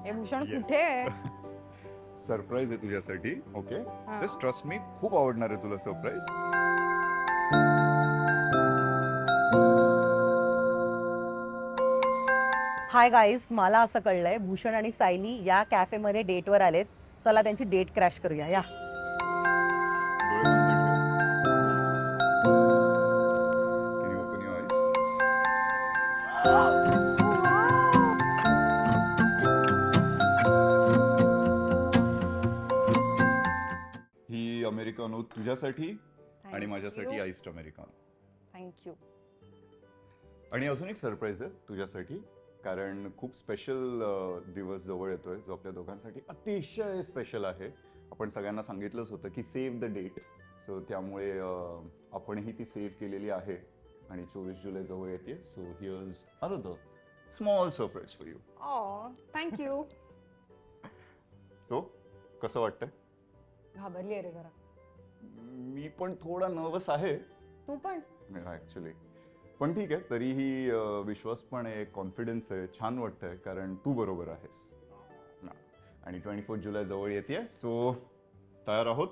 हे भूषण कुठे आहे? सरप्राईज आहे तुझ्यासाठी. ओके, जस्ट ट्रस्ट मी, खूप आवडणार आहे तुला सरप्राईज. हाय गाईज, मला असं कळलंय भूषण आणि सायली या कॅफेमध्ये डेटवर आलेत. चला त्यांची डेट क्रॅश करूया. या Can you open your eyes? He americano तुझ्यासाठी आणि माझ्यासाठी आईस्ड अमेरिकानो. थँक्यू. आणि अजून एक सरप्राईज आहे तुझ्यासाठी, कारण खूप स्पेशल दिवस जवळ येतोय जो आपल्या दोघांसाठी अतिशय स्पेशल आहे. आपण सगळ्यांना सांगितलंच होतं की सेव्ह द डेट, सो त्यामुळे आपणही ती सेव्ह केलेली आहे आणि 24 जुलै जवळ येते. So heirs another small surprise for you. Thank you. So कसं वाटतंय? घाबरली आहे रे जरा. मी पण थोडा नर्वस आहे तू पण? ऍक्च्युली, पण ठीक आहे. तरीही विश्वास पण आहे, कॉन्फिडन्स आहे, छान वाटतंय कारण तू बरोबर आहेस ना. आणि 24 जुलै जवळ येते, सो तयार आहोत.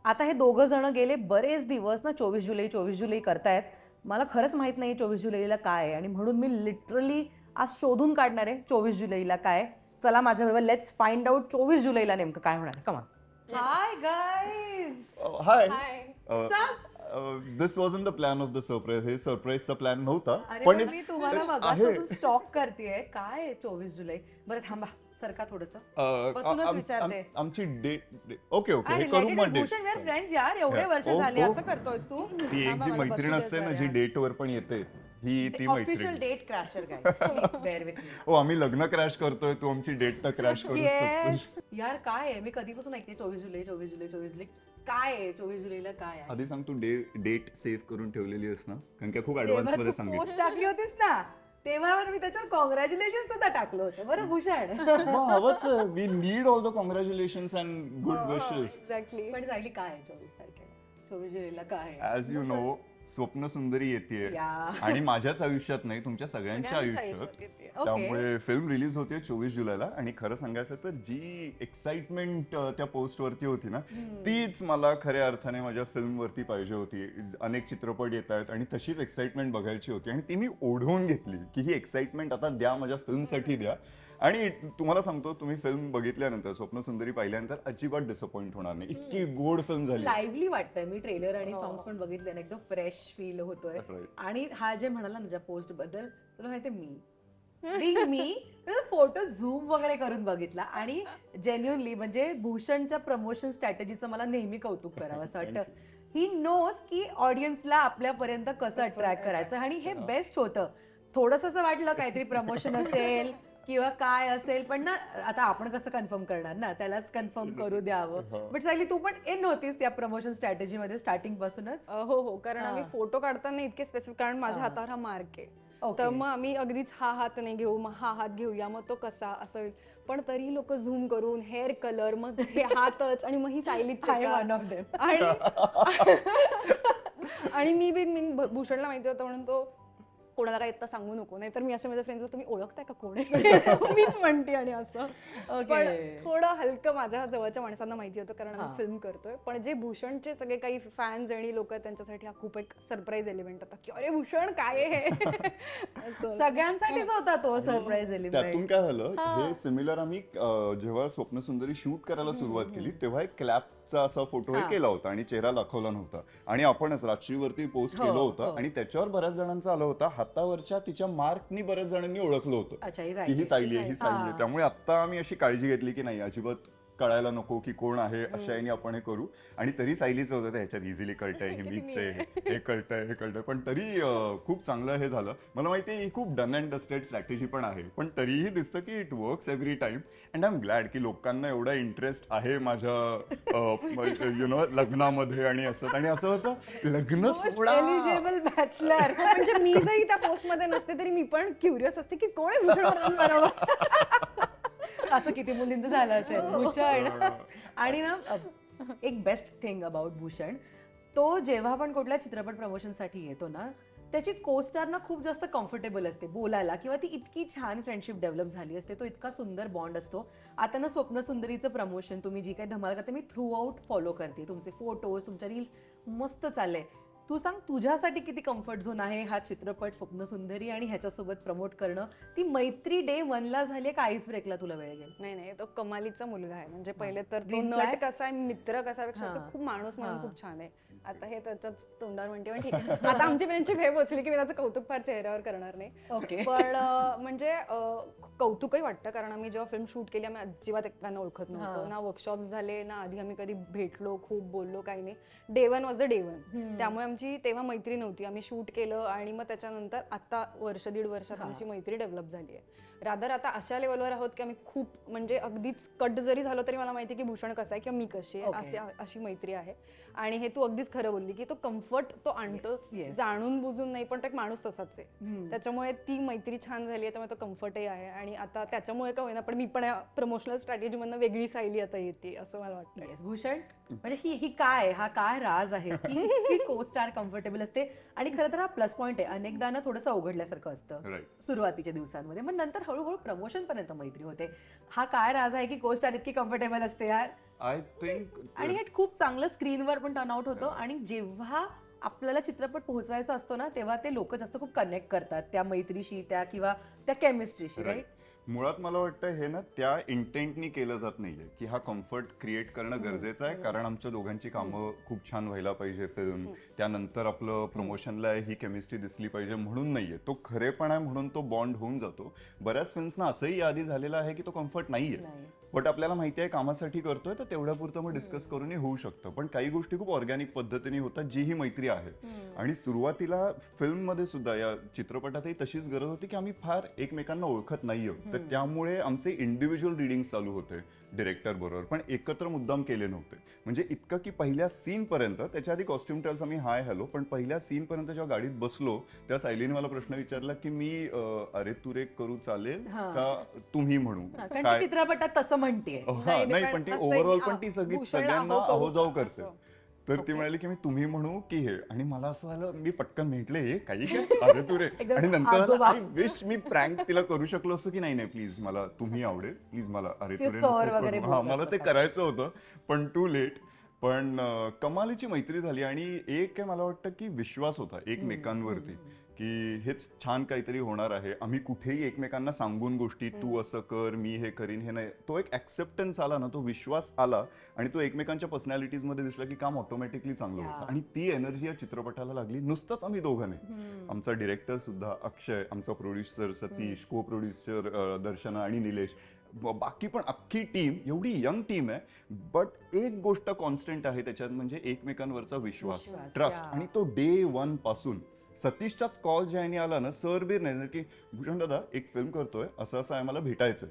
आता हे दोघं जण गेले बरेच दिवस ना 24 जुलै करतायत. मला खरंच माहित नाही 24 जुलैला काय आहे, आणि म्हणून मी लिटरली आज शोधून काढणार आहे 24 जुलैला काय. चला माझ्याबरोबर, लेट्स फाइंड आउट 24 जुलैला नेमकं काय होणार. कमा. Hi guys. High. High. This wasn't the plan of the surprise. हे सरप्राईजचा प्लॅन नव्हता, अरे पण मी it's- तुम्हाला आहे. मगापासून स्टॉक करतेय. काय आहे 24 जुलै? बरं थांबा, सरका थोडंसं. बसूनच विचारते. आमची डेट. ओके ओके, हे करू मग डेट. भूषण, वेअर फ्रेंड्स यार, एवढे Yeah. वर्ष Oh, झाले. oh. असं करतोयस तू? ती एक जी मैत्रीण असते ना जी डेटवर पण येते, ही ती ऑफिशियल मैत्रीण. Date crasher guys, bear with me. हो, आम्ही लग्न क्रॅश करतोय, तू आमची डेट तर क्रॅश करू येस शकतोस. यार, काय आहे? मी कधीपासून ऐकते 24 जुलै 24 जुलै 24 जुलै. काय आहे 24 जुलैला? काय आहे? आधी सांग, तू डेट सेव्ह करून ठेवलेली आहेस ना? कारण की खूप ऍडव्हान्स मध्ये सांगितलं. पोस्ट टाकली होतीस ना, तेव्हा मी त्याच्यावर कॉंग्रॅच्युलेशन सुद्धा टाकलं होतं. बरं भूषण, मग हवंच. We need all the congratulations and good wishes. Exactly. पण जायली काय आहे 24 तारखेला? 24 जुलैला काय आहे? ऍज यू नो, स्वप्न सुंदरी येते या. आणि माझ्याच आयुष्यात नाही, तुमच्या सगळ्यांच्या आयुष्यात. त्यामुळे फिल्म रिलीज होते 24 जुलैला. आणि खरं सांगायचं तर जी एक्साइटमेंट त्या पोस्ट वरती होती ना, तीच मला खऱ्या अर्थाने माझ्या फिल्म वरती पाहिजे होती. अनेक चित्रपट येत आहेत आणि तशीच एक्साइटमेंट बघायची होती, आणि ती मी ओढवून घेतली की ही एक्साइटमेंट आता द्या, माझ्या फिल्मसाठी द्या. आणि तुम्हाला सांगतो, तुम्ही फिल्म बघितल्यानंतर, स्वप्न सुंदरी पाहिल्यानंतर अजिबात डिसअपॉइंट होणार नाही. इतकी गोड फिल्म झाली. लाईव्हली वाटतंय. मी ट्रेलर आणि सॉंग्स पण बघितले ना, एकदम फ्रेश फील होतोय. Right. आणि हा जे म्हणाला ना ज्या पोस्ट बद्दल, तुला माहितीये मी फोटो झूम वगैरे करून बघितला. आणि जेन्युअनली म्हणजे भूषणच्या प्रमोशन स्ट्रॅटेजीचं मला नेहमी कौतुक करावं असं वाटतं. ही नोज की ऑडियन्सला आपल्यापर्यंत कसं अट्रॅक्ट करायचं, आणि हे बेस्ट होतं. थोडंसं असं वाटलं काहीतरी प्रमोशन असेल किंवा काय असेल, पण ना आता आपण कसं कन्फर्म करणार ना, त्यालाच कन्फर्म करू द्यावं. बट सायली, तू पण इन होतीस त्या प्रमोशन स्ट्रॅटेजी मध्ये स्टार्टिंग पासूनच? हो हो, कारण आम्ही फोटो काढताना इतके स्पेसिफिक, कारण माझ्या हातावर हा मार्क आहे. तर मग आम्ही अगदीच हा हात नाही घेऊ, मग हा हात घेऊया, मग तो कसा असं होईल. पण तरी लोक झूम करून हेअर कलर, मग हे हातच, आणि मग ही सायलीच आय वन ऑफ देम. आणि मी भूषणला माहिती होतं म्हणून तो कोणाला काय इतकं सांगू नको, नाही तर मी असं माझ्या फ्रेंड्सला, तुम्ही ओळखताय का कोण आहे मीच म्हणते. आणि असं पण थोडं हलकं माझ्या जवळच्या माणसांना माहिती होतं, कारण आम्ही फिल्म करतोय. पण जे भूषणचे सगळे काही फॅन्स आणि लोक, त्यांच्यासाठी हा खूप एक सरप्राईज एलिमेंट होता की अरे भूषण काय आहे. सगळ्यांसाठीच होता तो सरप्राईज एलिमेंट. त्यातून काय झालं, हे सिमिलर आम्ही जेव्हा स्वप्न सुंदरी शूट करायला सुरुवात केली तेव्हा एक क्लॅपचा असा फोटो हे केला होता आणि चेहरा दाखवला नव्हता, आणि आपणच रात्रीवरती पोस्ट केलं होतं. आणि त्याच्यावर बऱ्याच जणांचा आलं होतं, हातावरच्या तिच्या मार्कनी बऱ्याच जणांनी ओळखलं होतं की ही सायली आहे, ही सायली आहे. त्यामुळे आता आम्ही अशी काळजी घेतली की नाही, अजिबात कळायला नको की कोण आहे, अशा याने आपण हे करू. आणि तरी सायलीचं होतं, ह्याच्यात इझिली कळतंय हे मीच आहे, हे कळतंय. पण तरी खूप चांगलं हे झालं. मला माहिती आहे ही खूप डन अँड डस्टेड स्ट्रॅटेजी पण आहे, पण तरीही दिसतं की it works every time. And I am glad की लोकांना एवढा इंटरेस्ट आहे माझ्या यु नो लग्नामध्ये. आणि असं होतं, लग्न सोहळा, एलिजिबल बॅचलर. म्हणजे मी जरी त्या पोस्ट मध्ये नसते तरी मी पण क्युरियस असते की कोण आहे भूषण बरोबर. असं किती मुलींचं झालं असेल. भूषण. आणि ना एक बेस्ट थिंग अबाउट भूषण, तो जेव्हा पण कुठल्या चित्रपट प्रमोशनसाठी येतो ना, त्याची को-स्टार ना खूप जास्त कम्फर्टेबल असते बोलायला, किंवा ती इतकी छान फ्रेंडशिप डेव्हलप झाली असते, तो इतका सुंदर बॉन्ड असतो. आता ना स्वप्न सुंदरीचं प्रमोशन तुम्ही जी काही धमाल करते, मी थ्रू आउट फॉलो करते. तुमचे फोटोज, तुमच्या रील्स मस्त चाललंय. तू सांग तुझ्यासाठी किती कम्फर्ट झोन आहे हा चित्रपट स्वप्न सुंदरी आणि ह्याच्यासोबत प्रमोट करणं? ती मैत्री डे 1 ला झाली का आईस ब्रेकला तुला वेळ गेला? नाही, तो कमालीचा मुलगा आहे. म्हणजे पहिले तर तो Green नट flag? कसा आहे, मित्र कसा पेक्षा तो हां. खूप माणूस म्हणून हां. खूप छान आहे. आता हे त्याच्याच तोंडावर म्हणते, पण ठीक आहे. आता आमची फ्रेंडशिप हे पोचली की मी त्याचं कौतुक फार चेहऱ्यावर करणार नाही. ओके. पण म्हणजे कौतुकही वाटतं, कारण आम्ही जेव्हा फिल्म शूट केली आम्ही अजिबात एकमेकांना ओळखत नव्हतो. हां. ना वर्कशॉप्स झाले, ना आधी आम्ही कधी भेटलो, खूप बोललो, काही नाही. Day 1 was the day 1. त्यामुळे आमची तेव्हा मैत्री नव्हती. आम्ही शूट केलं आणि मग त्याच्यानंतर आता वर्ष दीड वर्षात आमची मैत्री डेव्हलप झाली आहे. रादर आता अशा लेवलवर आहोत की आम्ही खूप म्हणजे अगदीच कट जरी झालो तरी मला माहिती की भूषण कसा आहे किंवा मी कशी आहे, Okay. अशी मैत्री आहे. आणि हे तू अगदीच खरं बोलली की तो कम्फर्ट तो आणतो, yes. जाणून बुजून नाही, पण तो एक माणूस तसाच आहे. हम्म. त्याच्यामुळे ती मैत्री छान झाली आहे, त्यामुळे तो कम्फर्टही आहे. आणि आता त्याच्यामुळे का होईना, पण मी पण प्रमोशनल स्ट्रॅटेजी मधनं वेगळी सायली आता येते असं मला वाटतं. Yes, भूषण, म्हणजे ही काय, हा काय राज आहे की को-स्टार कम्फर्टेबल असते? आणि खरं तर हा प्लस पॉइंट आहे. अनेकदा ना थोडंसं अवघडल्यासारखं असतं राईट. सुरुवातीच्या दिवसांमध्ये, मग नंतर हळूहळू प्रमोशन पर्यंत मैत्री होते. हा काय राज आहे की को-स्टार इतकी कम्फर्टेबल असते यार? आय थिंक आणि हे खूप चांगलं स्क्रीनवर पण टर्न आउट होतं. आणि जेव्हा आपल्याला चित्रपट पोहोचवायचा असतो ना, तेव्हा ते लोक जास्त खूप कनेक्ट करतात त्या मैत्रीशी, त्या किंवा त्या केमिस्ट्रीशी, राईट? मुळात मला वाटतं हे ना त्या इंटेंटनी केलं जात नाहीये की हा कम्फर्ट क्रिएट करणं गरजेचं आहे, कारण आमच्या दोघांची कामं खूप छान व्हायला पाहिजे फिल्म, त्यानंतर आपलं प्रमोशनला ही केमिस्ट्री दिसली पाहिजे म्हणून नाहीये. तो खरेपण आहे म्हणून तो बॉन्ड होऊन जातो. बऱ्याच फिल्म्सना असंही यादी झालेलं आहे की तो कम्फर्ट नाहीये, बट आपल्याला माहिती आहे कामासाठी करतोय तर तेवढ्यापुरतं मग डिस्कस करूनही होऊ शकतं. पण काही गोष्टी खूप ऑर्गॅनिक पद्धतीने होतात, जी ही मैत्री आहे. आणि सुरुवातीला फिल्ममध्ये सुद्धा या चित्रपटातही तशीच गरज होती की आम्ही फार एकमेकांना ओळखत नाहीये, तर त्यामुळे आमचे इंडिव्हिज्युअल रिडिंग चालू होते डिरेक्टर बरोबर, पण एकत्र मुद्दाम केले नव्हते. म्हणजे इतकं की पहिल्या सीन पर्यंत, त्याच्या आधी कॉस्ट्युम टेल्स आम्ही हाय हॅलो, पण पहिल्या सीन पर्यंत जेव्हा गाडीत बसलो तेव्हा सायलीने मला प्रश्न विचारला की मी अरे तुरे करू चालेल का तुम्ही म्हणू कारण काय? ती चित्रपटात तसं म्हणतेय. नाही, पण ती ओव्हरऑल पण ती सगळी सगळ्यांना अहोजाव करते. तर ती म्हणाली की मी तुम्ही म्हणू की हे, आणि मला असं झालं, मी पटकन म्हटले हे काही काय अरे तू रे, आणि नंतर आय विश मी प्रँक तिला करू शकलो असं की नाही प्लीज मला तुम्ही आवडेल, प्लीज मला अरे तू रे नको करू. हा, मला ते करायचं होतं पण टू लेट. पण कमालीची मैत्री झाली आणि एक मला वाटतं की विश्वास होता एकमेकांवरती की हेच छान काहीतरी होणार आहे. आम्ही कुठेही एकमेकांना सांगून गोष्टी, तू असं कर मी हे करीन हे नाही, तो एक ऍक्सेप्टन्स आला ना, तो विश्वास आला आणि तो एकमेकांच्या पर्सनॅलिटीज मध्ये दिसला की काम ऑटोमॅटिकली चांगलं होतं. आणि ती एनर्जी या चित्रपटाला लागली. नुसतंच आम्ही दोघं नाही, आमचा डिरेक्टर सुद्धा अक्षय, आमचा प्रोड्युसर सतीश, को प्रोड्युसर दर्शना आणि निलेश, बाकी पण अख्खी टीम, एवढी यंग टीम आहे, बट एक गोष्ट कॉन्स्टंट आहे त्याच्यात, म्हणजे एकमेकांवरचा विश्वास, ट्रस्ट. आणि तो डे 1 पासून सतीशचाच कॉल ज्याने आला ना, सर बीर नाही की भूषण दादा एक फिल्म करतोय, असं असं आहे मला भेटायचंय,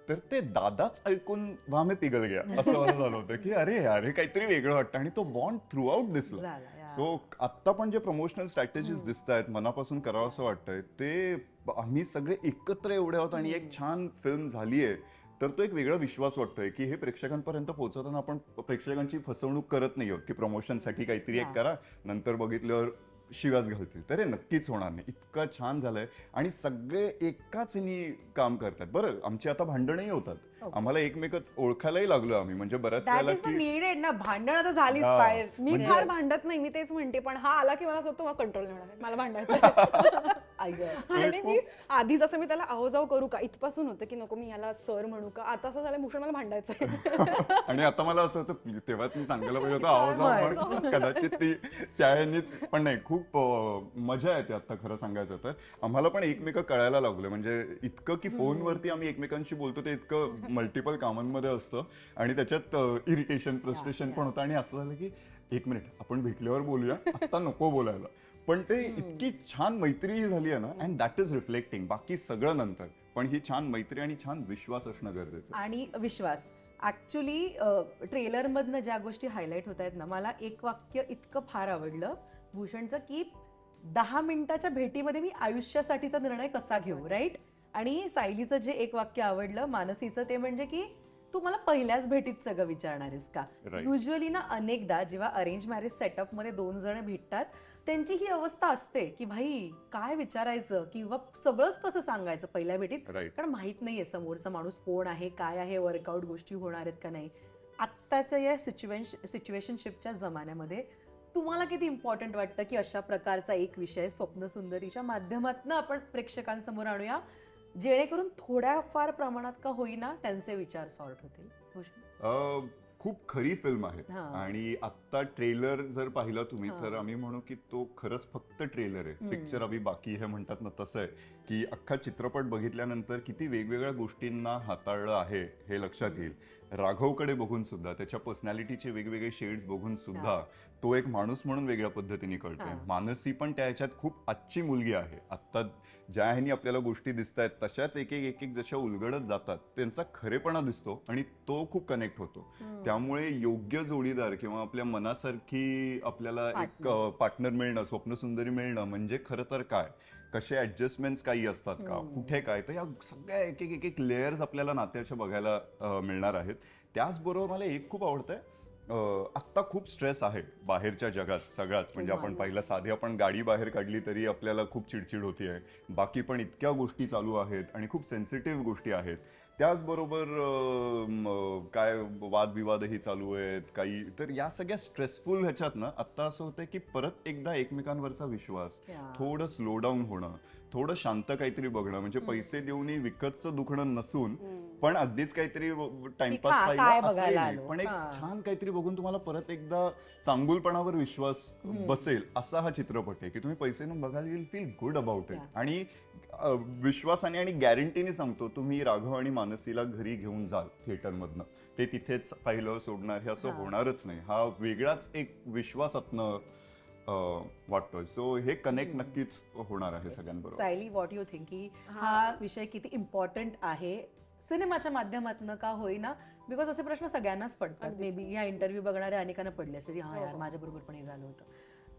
तर ते दादाच ऐकून वामे पिघल गया असं मला झालं होतं की अरे अरे काहीतरी वेगळं वाटतं. आणि तो बॉन्ड थ्रू आउट दिसला. सो आत्ता पण जे प्रमोशनल स्ट्रॅटेजीज दिसत आहेत मनापासून करावं असं वाटतंय, ते आम्ही सगळे एकत्र एवढे आहोत आणि एक छान फिल्म झालीये, तर तो एक वेगळा विश्वास वाटतोय की हे प्रेक्षकांपर्यंत पोहोचवताना आपण प्रेक्षकांची फसवणूक करत नाही आहोत की प्रमोशनसाठी काहीतरी एक करा, नंतर बघितल्यावर शिवास घालतील, तर हे नक्कीच होणार नाही. इतकं छान झालंय आणि सगळे एकाच काम करतात. बरं, आमची आता भांडणही होतात, आम्हाला एकमेक ओळखायलाही लागलो आम्ही, म्हणजे बऱ्याच वेळेला की ना भांडण आता झालीच हा. पाहिजे. मी फार भांडत नाही, मी तेच म्हणते, पण हा आला की मला असं वाटतं मला कंट्रोल नाही होणार, मला भांडायचं. आणि मी आधी जसं मी त्याला अहोजाव करू का इथपासून होतं की नको मी ह्याला सर म्हणू का, आता असं झालं भूषण मला भांडायचं. आणि आता मला असं होतं, तेव्हाच मी सांगायला पाहिजे होतं आवाज, पण कदाचित ती त्यानेच, पण नाही, खूप मजा येते आता खरं सांगायचं तर. आम्हाला पण एकमेक कळायला लागलं, म्हणजे इतकं की फोनवरती आम्ही एकमेकांशी बोलतो ते इतकं मल्टिपल कामांमध्ये असतं आणि त्याच्यात इरिटेशन, फ्रस्ट्रेशन पण होतं. आणि असं झालं की एक मिनिट आपण भेटल्यावर बोलूया, आता नको बोलायला. पण ते इतकी छान मैत्री झाली आहे ना, अँड दॅट इज रिफ्लेक्टिंग बाकी सगळं नंतर. पण ही छान मैत्री आणि छान विश्वास असणं गरजेचं. आणि विश्वास ऍक्च्युली ट्रेलर मधनं ज्या गोष्टी हायलाईट होत आहेत ना, मला एक वाक्य इतकं फार आवडलं भूषणचं की 10 मिनिटाच्या भेटीमध्ये मी आयुष्यासाठीचा निर्णय कसा घेऊ, राईट? आणि सायलीचं जे एक वाक्य आवडलं मानसीचं, ते म्हणजे की तू मला पहिल्याच भेटीत सगळं विचारणार आहेस का? युजली ना अनेकदा जेव्हा अरेंज मॅरेज सेटअप मध्ये 2 जण भेटतात त्यांची ही अवस्था असते की भाई काय विचारायचं किंवा सगळंच कसं सांगायचं पहिल्या भेटीत, राईट. कारण माहित नाहीये समोरचा माणूस कोण आहे, काय आहे, वर्कआउट गोष्टी होणार आहेत का नाही. आत्ताच्या या सिच्युएशनशिपच्या जमान्यामध्ये तुम्हाला किती इम्पॉर्टंट वाटतं की अशा प्रकारचा एक विषय स्वप्नसुंदरीच्या माध्यमातून आपण प्रेक्षकांसमोर आणूया, जेणेकरून थोड्याफार प्रमाणात का होईना त्यांचे विचार सॉर्ट होतील. भूषण? खूप खरी फिल्म आहे हा. आणि आत्ता ट्रेलर जर पाहिला तुम्ही हा. तर आम्ही म्हणू की तो खरंच फक्त ट्रेलर आहे. हम्म. पिक्चर अभि बाकी हे म्हणतात ना, तसं आहे की अख्खा चित्रपट बघितल्यानंतर किती वेगवेगळ्या गोष्टींना हाताळलं आहे हे लक्षात येईल. राघवकडे बघून सुद्धा, त्याच्या पर्सनॅलिटीचे वेगवेगळे शेड्स बघून सुद्धा तो एक माणूस म्हणून वेगळ्या पद्धतीने कळतोय. हा. मानसी पण त्या ह्याच्यात खूप आजची मुलगी आहे. आत्ता ज्या ह्यानी आपल्याला गोष्टी दिसत आहेत तशाच एक एक जशा उलगडत जातात त्यांचा खरेपणा दिसतो आणि तो खूप कनेक्ट होतो. त्यामुळे योग्य जोडीदार किंवा आपल्या मनासारखी आपल्याला एक पार्टनर मिळणं, स्वप्नसुंदरी मिळणं म्हणजे खरं तर काय, कसे ऍडजस्टमेंट्स काही असतात का, कुठे काय, तर या सगळ्या एक एक लेयर्स आपल्याला नात्याच्या बघायला मिळणार आहेत. त्याचबरोबर मला एक खूप आवडतंय, आत्ता खूप स्ट्रेस आहे बाहेरच्या जगात सगळाच. म्हणजे आपण पाहिलं, साधी आपण गाडी बाहेर काढली तरी आपल्याला खूप चिडचिड होती आहे. बाकी पण इतक्या गोष्टी चालू आहेत आणि खूप सेन्सिटिव्ह गोष्टी आहेत. त्याचबरोबर काय वादविवादही चालू आहेत काही. तर या सगळ्या स्ट्रेसफुल ह्याच्यात ना आत्ता असं होतं की परत एकदा एकमेकांवरचा विश्वास, थोडं स्लो डाऊन होणं, थोडं शांत काहीतरी बघणं, म्हणजे पैसे देऊनही विकतचं दुखणं नसून पण अगदीच काहीतरी टाइमपास पाहिजे, पण एक छान काहीतरी बघून तुम्हाला परत एकदा चांगुलपणावर विश्वास बसेल असा हा चित्रपट आहे की तुम्ही पैसे न बघायला येईल, फील गुड अबाउट इट. आणि विश्वासाने आणि गॅरंटीने सांगतो, तुम्ही राघव आणि मानसीला घरी घेऊन जाल थिएटरमधनं, ते तिथेच पाहिलं सोडणार हे असं होणारच नाही. हा वेगळाच एक विश्वासातनं वाटतोय. सो हे कनेक्ट नक्कीच होणार आहे सगळ्यांबरोबर. सायली, व्हॉट यू थिंक की हा विषय किती इम्पॉर्टंट आहे सिनेमाच्या माध्यमातून का होईना? बिकॉज असे प्रश्न सगळ्यांनाच पडतात. मे बी ह्या इंटरव्ह्यू बघणाऱ्या अनेकांना पडले असेल, हा यार माझ्या बरोबर पण हे झालं होतं.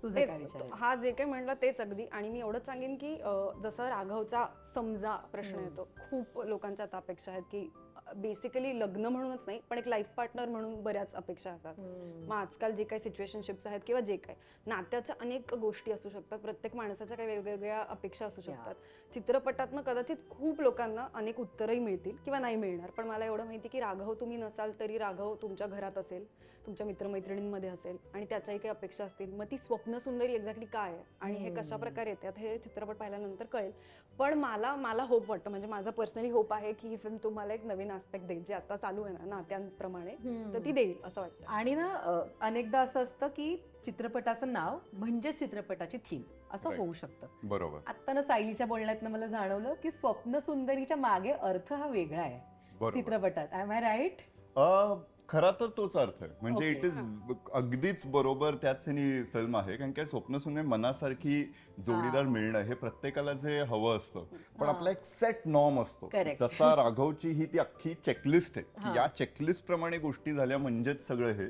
तुझे काय विचार? हा जे काही म्हणलं तेच अगदी. आणि मी एवढंच सांगेन की जसं राघवचा समजा प्रश्न येतो, खूप लोकांच्या आता अपेक्षा आहेत की बेसिकली लग्न म्हणूनच नाही पण एक लाईफ पार्टनर म्हणून बऱ्याच अपेक्षा असतात. मग आजकाल जे काही सिच्युएशनशिप्स आहेत किंवा जे काही नात्याच्या अनेक गोष्टी असू शकतात, प्रत्येक माणसाच्या काही वेगवेगळ्या अपेक्षा असू शकतात. चित्रपटातनं कदाचित खूप लोकांना अनेक उत्तरही मिळतील किंवा नाही मिळणार, पण मला एवढं माहिती की राघव तुम्ही नसाल तरी राघव तुमच्या घरात असेल, तुमच्या मित्रमैत्रिणींमध्ये असेल आणि त्याच्याही काही अपेक्षा असतील. मग ती स्वप्नसुंदरी एक्झॅक्टली काय आहे आणि हे कशा प्रकारे येतात हे चित्रपट पाहिल्यानंतर कळेल. पण मला होप वाटतं, म्हणजे माझा पर्सनली होप आहे की ही फिल्म तुम्हाला एक नवीन आस्पेक्ट देईल, जे आता चालू आहे ना नात्यांप्रमाणे, तर ती देईल असं वाटतं. आणि ना अनेकदा असं असतं की चित्रपटाचं नाव म्हणजे चित्रपटाची थीम असं होऊ शकतं. बरोबर. आता ना सायलीच्या बोलण्यातनं मला जाणवलं की स्वप्नसुंदरीच्या मागे अर्थ हा वेगळा आहे चित्रपटात. I am I right? खरा तर तोच अर्थ आहे. म्हणजे इट इज अगदीच बरोबर त्याच फिल्म आहे. कारण काय, स्वप्नसुंदरी मनासारखी जोडीदार मिळणं हे प्रत्येकाला जे हवं असतं, पण आपला एक सेट नॉर्म असतो. जसा राघवची ही ती अख्खी चेकलिस्ट आहे की या चेकलिस्ट प्रमाणे गोष्टी झाल्या म्हणजेच सगळं हे.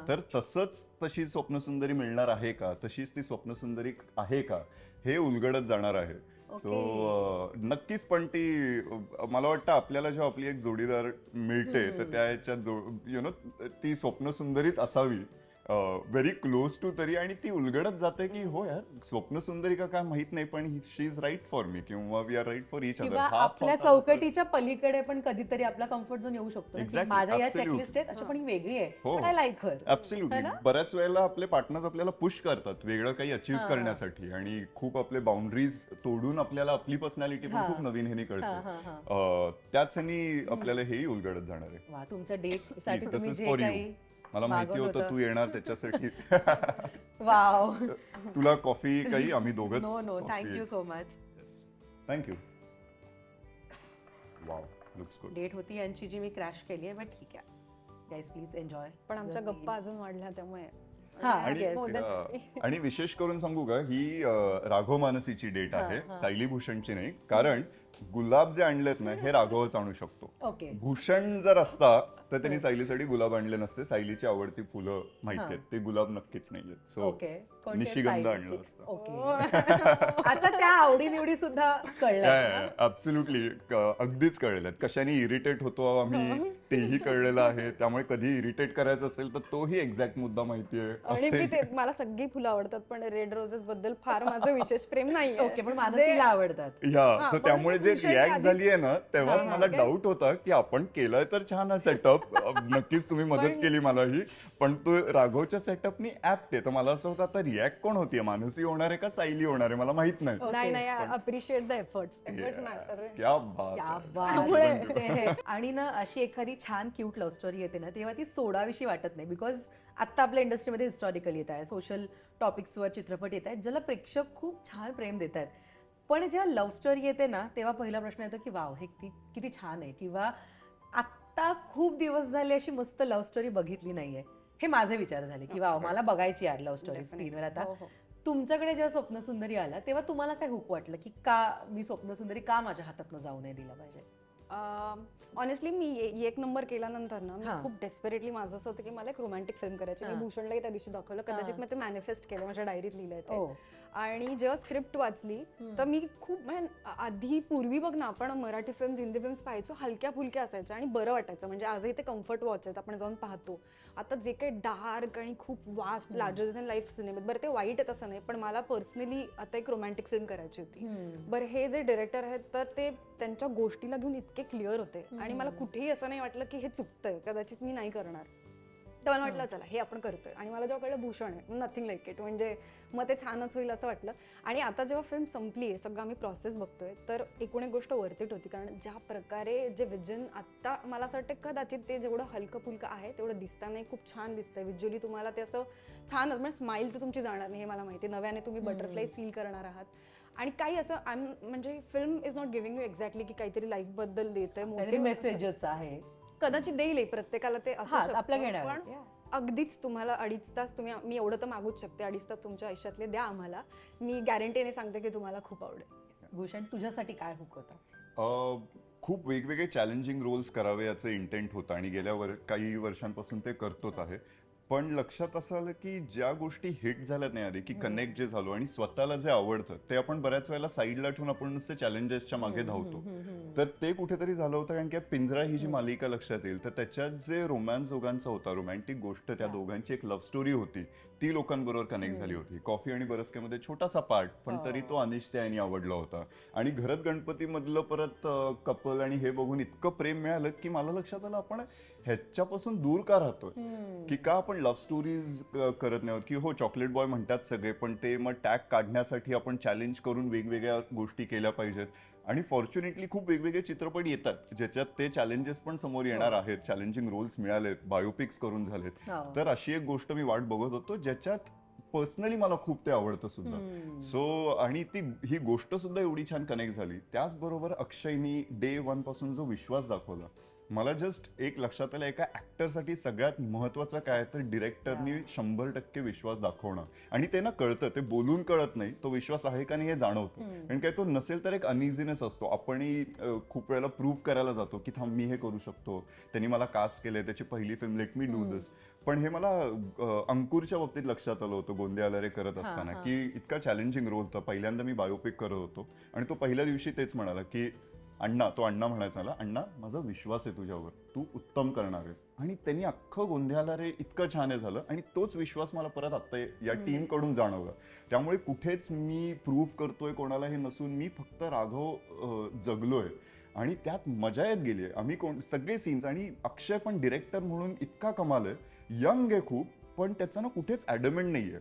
तर तसंच तशी स्वप्नसुंदरी मिळणार आहे का, तशीच ती स्वप्नसुंदरी आहे का, हे उलगडत जाणार आहे. सो नक्कीच. पण ती मला वाटतं आपल्याला जेव्हा आपली एक जोडीदार मिळते तर त्या ह्याच्यात ती स्वप्नसुंदरीच असावी, व्हेरी क्लोज टू तरी. आणि ती उलगडत जाते की हो यार, स्वप्नसुंदरी का काय माहित नाही पण she is right for me किंवा we are right for each other. आपल्या चौकटीच्या पलीकडे पण कधीतरी आपला कम्फर्ट झोन येऊ शकतो. माझ्या या चेकलिस्ट आहेत, अच्छा पण ही वेगळी आहे, पण आय लाईक हर. ऍब्सोल्युटली. बऱ्याच वेळेला आपले पार्टनर्स आपल्याला पुश करतात वेगळं काही अचीव्ह करण्यासाठी आणि खूप आपले बाउंड्रीज तोडून आपल्याला आपली पर्सनॅलिटी पण खूप नवीन ह्यानी कळते. त्याच ह्यानी आपल्याला हेही उलगडत जाणार आहे. तुमच्या डेट साठी तुम्ही जे काही मला माहिती होतं तू येणार त्याच्यासाठी. वाव. तुला कॉफी काही? आम्ही दोघंच. No thank you so much. Thank you. Wow, looks good. Date होती यांची जी मी क्रॅश केली आहे, बट ठीक आहे गाईज, प्लीज एन्जॉय. पण आमच्या गप्पा अजून वाढल्या त्यामुळे. आणि विशेष करून सांगू का, ही राघव मानसीची डेट आहे, सायली भूषणची नाही. कारण गुलाब जे आणलेत ना हे राघवच आणू शकतो. ओके. भूषण जर असता तर त्यांनी सायलीसाठी गुलाब आणले नसते. सायलीची आवडती फुलं माहिती आहेत, ते गुलाब नक्कीच नाहीयेत. So okay. कोणते? निशिगंध सायलीची. आणलं असतं. ओके. आता त्या आवडीनिवडी सुद्धा कळल्या. ऍब्सोल्युटली अगदीच कळलेत. कशाने इरिटेट होतो आम्ही तेही कळलेलं आहे. त्यामुळे कधी इरिटेट करायचं असेल तर तोही एक्झॅक्ट मुद्दा माहितीये. आणि मी तेच, मला सगळी फुलं आवडतात पण रेड रोजेस बद्दल फार माझं विशेष प्रेम नाही. ओके, पण मानसीला आवडतात. या सो त्यामुळे जे भूषण रिॲक्ट आधी- झाली आहे ना तेव्हाच हा, मला काय? डाऊट होता की आपण केलंय तर छान हा सेटअप. नक्कीच तुम्ही मदत केली मलाही, पण तो राघवच्या सेटअपनी ऍप्ट आहे. तर मला असं होतं आता रिॲक्ट कोण होतीये, मानसी होणार आहे का सायली होणार आहे मला माहित नाही. नाही नाही, अप्रिशिएट द एफर्ट्स मॅटर. क्या बात क्या आहे. बात आहे. आणि ना अशी एखादी छान क्यूट लव्ह स्टोरी येते ना तेव्हा ती सोडाविषयी वाटत नाही. बिकॉज आता आपल्या इंडस्ट्रीमध्ये हिस्टॉरिकल येत आहे, सोशल टॉपिक्सवर चित्रपट येत आहेत ज्याला प्रेक्षक खूप छान प्रेम देत आहेत. पण जेव्हा लव्ह स्टोरी येते ना तेव्हा पहिला प्रश्न येतो की वाव हे किती छान आहे, किंवा आत्ता खूप दिवस झाले अशी मस्त लव्ह स्टोरी बघितली नाहीये. हे माझे विचार झाले की वाव मला बघायची यार लव्ह स्टोरी स्क्रीनवर. आता तुमच्याकडे जेव्हा स्वप्नसुंदरी आला तेव्हा तुम्हाला काय हुक वाटलं की का मी स्वप्नसुंदरी का माझ्या हातातनं जाऊ नाही दिला पाहिजे? ऑनेस्टली मी एक नंबर केल्यानंतर ना मी हा. खूप डेस्परेटली माझं असं होतं की मला एक रोमॅन्टिक फिल्म करायची. मी हा. भूषणलाही त्या दिवशी दाखवलं, कदाचित हा. मी ते मॅनिफेस्ट केलं, माझ्या डायरीत लिहिलंय ते. ओ. आणि जेव्हा स्क्रिप्ट वाचली तर मी खूप आधी पूर्वी बघ ना आपण मराठी फिल्म्स हिंदी फिल्म्स पाहायचो, हलक्या फुलक्या असायच्या आणि बरं वाटायचं. म्हणजे आजही ते कम्फर्ट वॉच आहेत, आपण जाऊन पाहतो. आता जे काही डार्क आणि खूप वास्ट लार्जर दॅन लाईफ सिनेमे, बरं ते वाईट आहे तसं नाही, पण मला पर्सनली आता एक रोमॅन्टिक फिल्म करायची होती. बरं हे जे डिरेक्टर आहेत तर ते त्यांच्या गोष्टीला घेऊन इतके क्लिअर होते आणि मला कुठेही असं नाही वाटलं की हे चुकतंय, कदाचित मी नाही करणार. तर मला वाटलं चला हे आपण करतोय. आणि मला जेव्हा कळलं भूषण आहे, नथिंग लाईक इट, म्हणजे मग ते छानच होईल असं वाटलं. आणि आता जेव्हा फिल्म संपली आहे, सगळं आम्ही प्रोसेस बघतोय, तर एकूण एक गोष्ट वर्थिट होती. कारण ज्या प्रकारे जे विजन आत्ता मला असं वाटतं कदाचित ते जेवढं हलकं फुलकं आहे तेवढं दिसताना खूप छान दिसतंय. विज्युअली तुम्हाला ते असं छान, म्हणजे स्माईल तर तुमची जाणार नाही हे मला माहिती. नव्याने तुम्ही बटरफ्लाईज फील करणार आहात. आणि काही असं म्हणजे film is not giving you exactly की काहीतरी लाईफ बद्दल देतंय, मोठे मेसेजच आहे. कदाचित देईल प्रत्येकाला ते असं आपल्या घेण्यावर. पण अगदीच तुम्हाला 2.5 तास तुम्ही, मी एवढं तर मागूच शकते, 2.5 तास तुमच्या आयुष्यातले द्या आम्हाला. मी गॅरंटीने सांगते की तुम्हाला खूप आवडेल. भूषण तुझ्यासाठी काय हुक होता? खूप वेगवेगळे चॅलेंजिंग रोल्स करावे याचं इंटेंट होतं आणि गेल्या काही वर्षांपासून ते करतोच आहे. पण लक्षात असं आलं की ज्या गोष्टी हिट झाल्यात नाही आधी, की कनेक्ट जे झालो आणि स्वतःला जे आवडतं ते आपण बऱ्याच वेळेला साईडला ठेवून आपण नुसते चॅलेंजेसच्या मागे धावतो. तर ते कुठेतरी झालं होतं. कारण की पिंजरा ही जी मालिका लक्षात येईल तर त्याच्यात जे रोमॅन्स दोघांचा होता, रोमॅन्टिक गोष्ट, त्या दोघांची एक लव्ह स्टोरी होती, ती लोकांबरोबर कनेक्ट झाली होती. कॉफी आणि बरसकेमध्ये छोटासा पार्ट, पण तरी तो अनिष्ट यांनी आवडला होता. आणि घरात गणपती मधलं परत कपल आणि हे बघून इतकं प्रेम मिळालं की मला लक्षात आलं आपण ह्याच्यापासून दूर का राहतोय, की का आपण लव्ह स्टोरीज करत नाही आहोत. की हो चॉकलेट बॉय म्हणतात सगळे, पण ते मग टॅग काढण्यासाठी आपण चॅलेंज करून वेगवेगळ्या गोष्टी केल्या पाहिजेत. आणि फॉर्च्युनेटली खूप वेगवेगळे चित्रपट येतात ज्याच्यात ते चॅलेंजेस पण समोर येणार आहेत, चॅलेंजिंग रोल्स मिळालेत, बायोपिक्स करून झालेत. तर अशी एक गोष्ट मी वाट बघत होतो ज्याच्यात पर्सनली मला खूप ते आवडतं सुद्धा. सो आणि ही गोष्ट सुद्धा एवढी छान कनेक्ट झाली. त्याचबरोबर अक्षयनी डे 1 पासून जो विश्वास दाखवला, मला जस्ट एक लक्षात आलं, एका ऍक्टरसाठी सगळ्यात महत्वाचं काय तर डिरेक्टरनी 100% विश्वास दाखवणं. आणि ते ना कळतं, ते बोलून कळत नाही, तो विश्वास आहे का नाही हे जाणवतो. कारण काय तो नसेल तर एक अनइझीनेस असतो. आपणही खूप वेळेला प्रूव्ह करायला जातो की थांब मी हे करू शकतो, त्यांनी मला कास्ट केलंय, त्याची पहिली फिल्म, लेट मी डू दिस. पण हे मला अंकुरच्या बाबतीत लक्षात आलं होतं गोंदिया रे करत असताना, की इतका चॅलेंजिंग रोल होता. पहिल्यांदा मी बायोपिक करत होतो आणि तो पहिल्या दिवशी तेच म्हणाला की अण्णा, तो अण्णा म्हणायचा मला, अण्णा माझा विश्वास आहे तुझ्यावर, तू उत्तम करणार आहेस. आणि त्यांनी अख्खं गोंदियाला रे इतकं छान आहे झालं. आणि तोच विश्वास मला परत आता या टीम कडून जाणवला. त्यामुळे कुठेच मी प्रूव्ह करतोय कोणाला हे नसून मी फक्त राघव जगलोय आणि त्यात मजा येत गेली. आम्ही सगळे सीन्स, आणि अक्षय पण डिरेक्टर म्हणून इतका कमाल आहे. यंग आहे खूप, पण त्याचं ना कुठेच ॲडमेंट नाहीये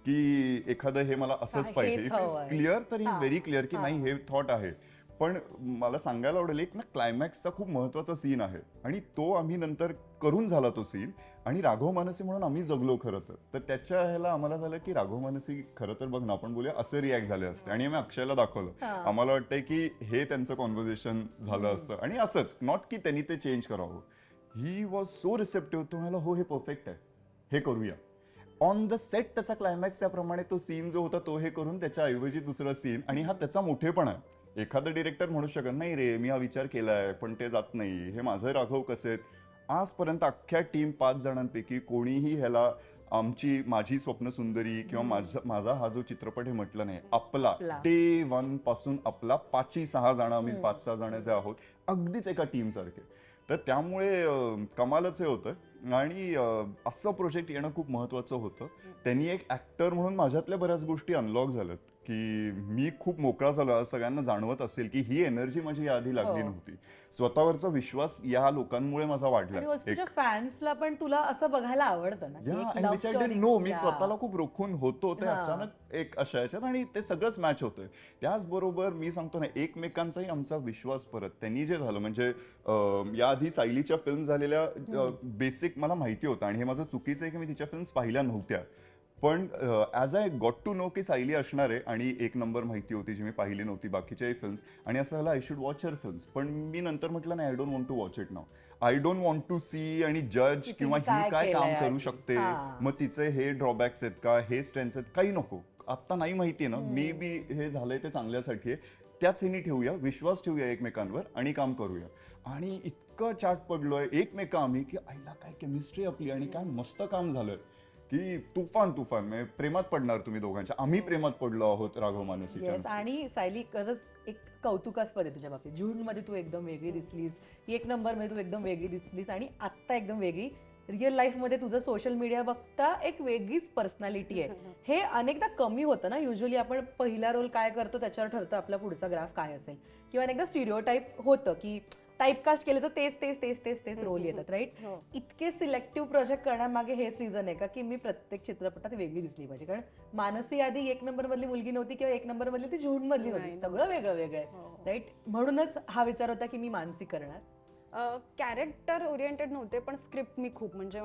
की एखादं हे मला असंच पाहिजे. इफ इज क्लिअर तर इज व्हेरी क्लिअर की नाही हे थॉट आहे. पण मला सांगायला आवडेल एक ना क्लायमॅक्सचा खूप महत्वाचा सीन आहे आणि तो आम्ही नंतर करून झाला तो सीन. आणि राघव मानसी म्हणून आम्ही जगलो खरं तर त्याच्या ह्याला आम्हाला झालं की राघव मानसी खरं तर बघ ना आपण बोलूया असे रिॲक्ट झाले असते. आणि आम्ही अक्षयला दाखवलं. आम्हाला वाटतंय की हे त्यांचं कॉन्व्हर्सेशन झालं असतं. आणि असंच नॉट की त्यांनी ते चेंज करावं. He was so receptive. तो म्हणाला हो हे परफेक्ट आहे, हे करूया. ऑन द सेट त्याचा क्लायमॅक्स त्याप्रमाणे तो सीन जो होता तो हे करून त्याच्या ऐवजी दुसरा सीन. आणि हा त्याचा मोठेपणा आहे एखादा डिरेक्टर म्हणू शकत नाही रे मी हा विचार केलाय पण ते जात नाही, हे माझं राघव कसे आहेत. आजपर्यंत अख्ख्या टीम 5 जणांपैकी कोणीही ह्याला माझी स्वप्न सुंदरी किंवा माझा हा जो चित्रपट हे म्हटलं नाही. आपला आपला. डे 1 पासून आपला 5-6 जण, आम्ही 5-6 जण जे आहोत अगदीच एका टीम सारखे. तर त्यामुळे कमालच हे होतं आणि असं प्रोजेक्ट येणं खूप महत्वाचं होतं. त्यांनी एक ऍक्टर म्हणून माझ्यातल्या बऱ्याच गोष्टी अनलॉक झाल्यात की मी खूप मोकळा झालो. आज सगळ्यांना जाणवत असेल की ही एनर्जी माझी आधी लागली हो. नव्हती. स्वतःवरचा विश्वास या लोकांमुळे माझा वाढला. आणि तुझ्या फॅन्सला पण तुला असं बघायला आवडतं ना, की एक love story. नो मी Yeah. स्वतःला खूप रोखून होतो ते हा. अचानक एक अशा याच्यात आणि ते सगळंच मॅच होतंय. त्याचबरोबर मी सांगतो ना एकमेकांचाही आमचा विश्वास परत त्यांनी जे झालं म्हणजे याआधी सायलीच्या फिल्म झालेल्या बेसिक मला माहिती होतं आणि हे माझं चुकीचं आहे की मी तिच्या फिल्म्स पाहिल्या नव्हत्या. पण as I got to know की सायली असणार आहे आणि एक नंबर माहिती होती जी मी पाहिली नव्हती बाकीच्याही फिल्म्स आणि असं झालं I should watch her films. पण मी नंतर म्हटलं नाही I don't want to watch it now. I don't want to see आणि जज की किंवा तिने ही काय काय काम केलंय करू आधी. शकते, हा. मग तिचे हे ड्रॉबॅक्स आहेत का, हे स्ट्रेंथ्स आहेत, काही नको. आत्ता नाही माहितीये ना, मे बी हे झालंय ते चांगल्यासाठी आहे. त्याच ह्यानी ठेवूया, विश्वास ठेवूया एकमेकांवर आणि काम करूया. आणि इतकं चाट पडलोय एकमेका आम्ही की आईला काय केमिस्ट्री आपली आणि काय मस्त काम झालंय की तुफान म्हणजे प्रेमात पडणार तुम्ही दोघांच्या. आम्ही प्रेमात पडलो आहोत राघव मानसीच्या. Yes, आणि सायली खरंच एक कौतुकास्पद आहे तुझ्या बाबतीत. जून मध्ये तू एकदम वेगळी दिसलीस, एक नंबर मध्ये तू एकदम वेगळी दिसलीस आणि आत्ता एकदम वेगळी. रिअल लाईफ मध्ये तुझं सोशल मीडिया बघता एक वेगळीच पर्सनॅलिटी आहे. हे अनेकदा कमी होतं ना. युजली आपण पहिला रोल काय करतो त्याच्यावर ठरतं आपला पुढचा ग्राफ काय असेल, किंवा अनेकदा स्टिरिओटाईप होतं की टाईपकास्ट केलं तर तेच रोल येतात, राईट. हो. इतके सिलेक्टिव्ह प्रोजेक्ट करण्यामागे हेच रिझन आहे का की मी प्रत्येक चित्रपटात वेगळी दिसली पाहिजे. कारण मानसी आधी एक नंबर मधली मुलगी नव्हती किंवा एक नंबर मधली ती झूड मधली नव्हती, नाही, सगळं वेगळं वेगळं आहे, हो. राईट. म्हणूनच हा विचार होता की मी मानसी करणार. कॅरेक्टर ओरिएंटेड नव्हते पण स्क्रिप्ट मी खूप म्हणजे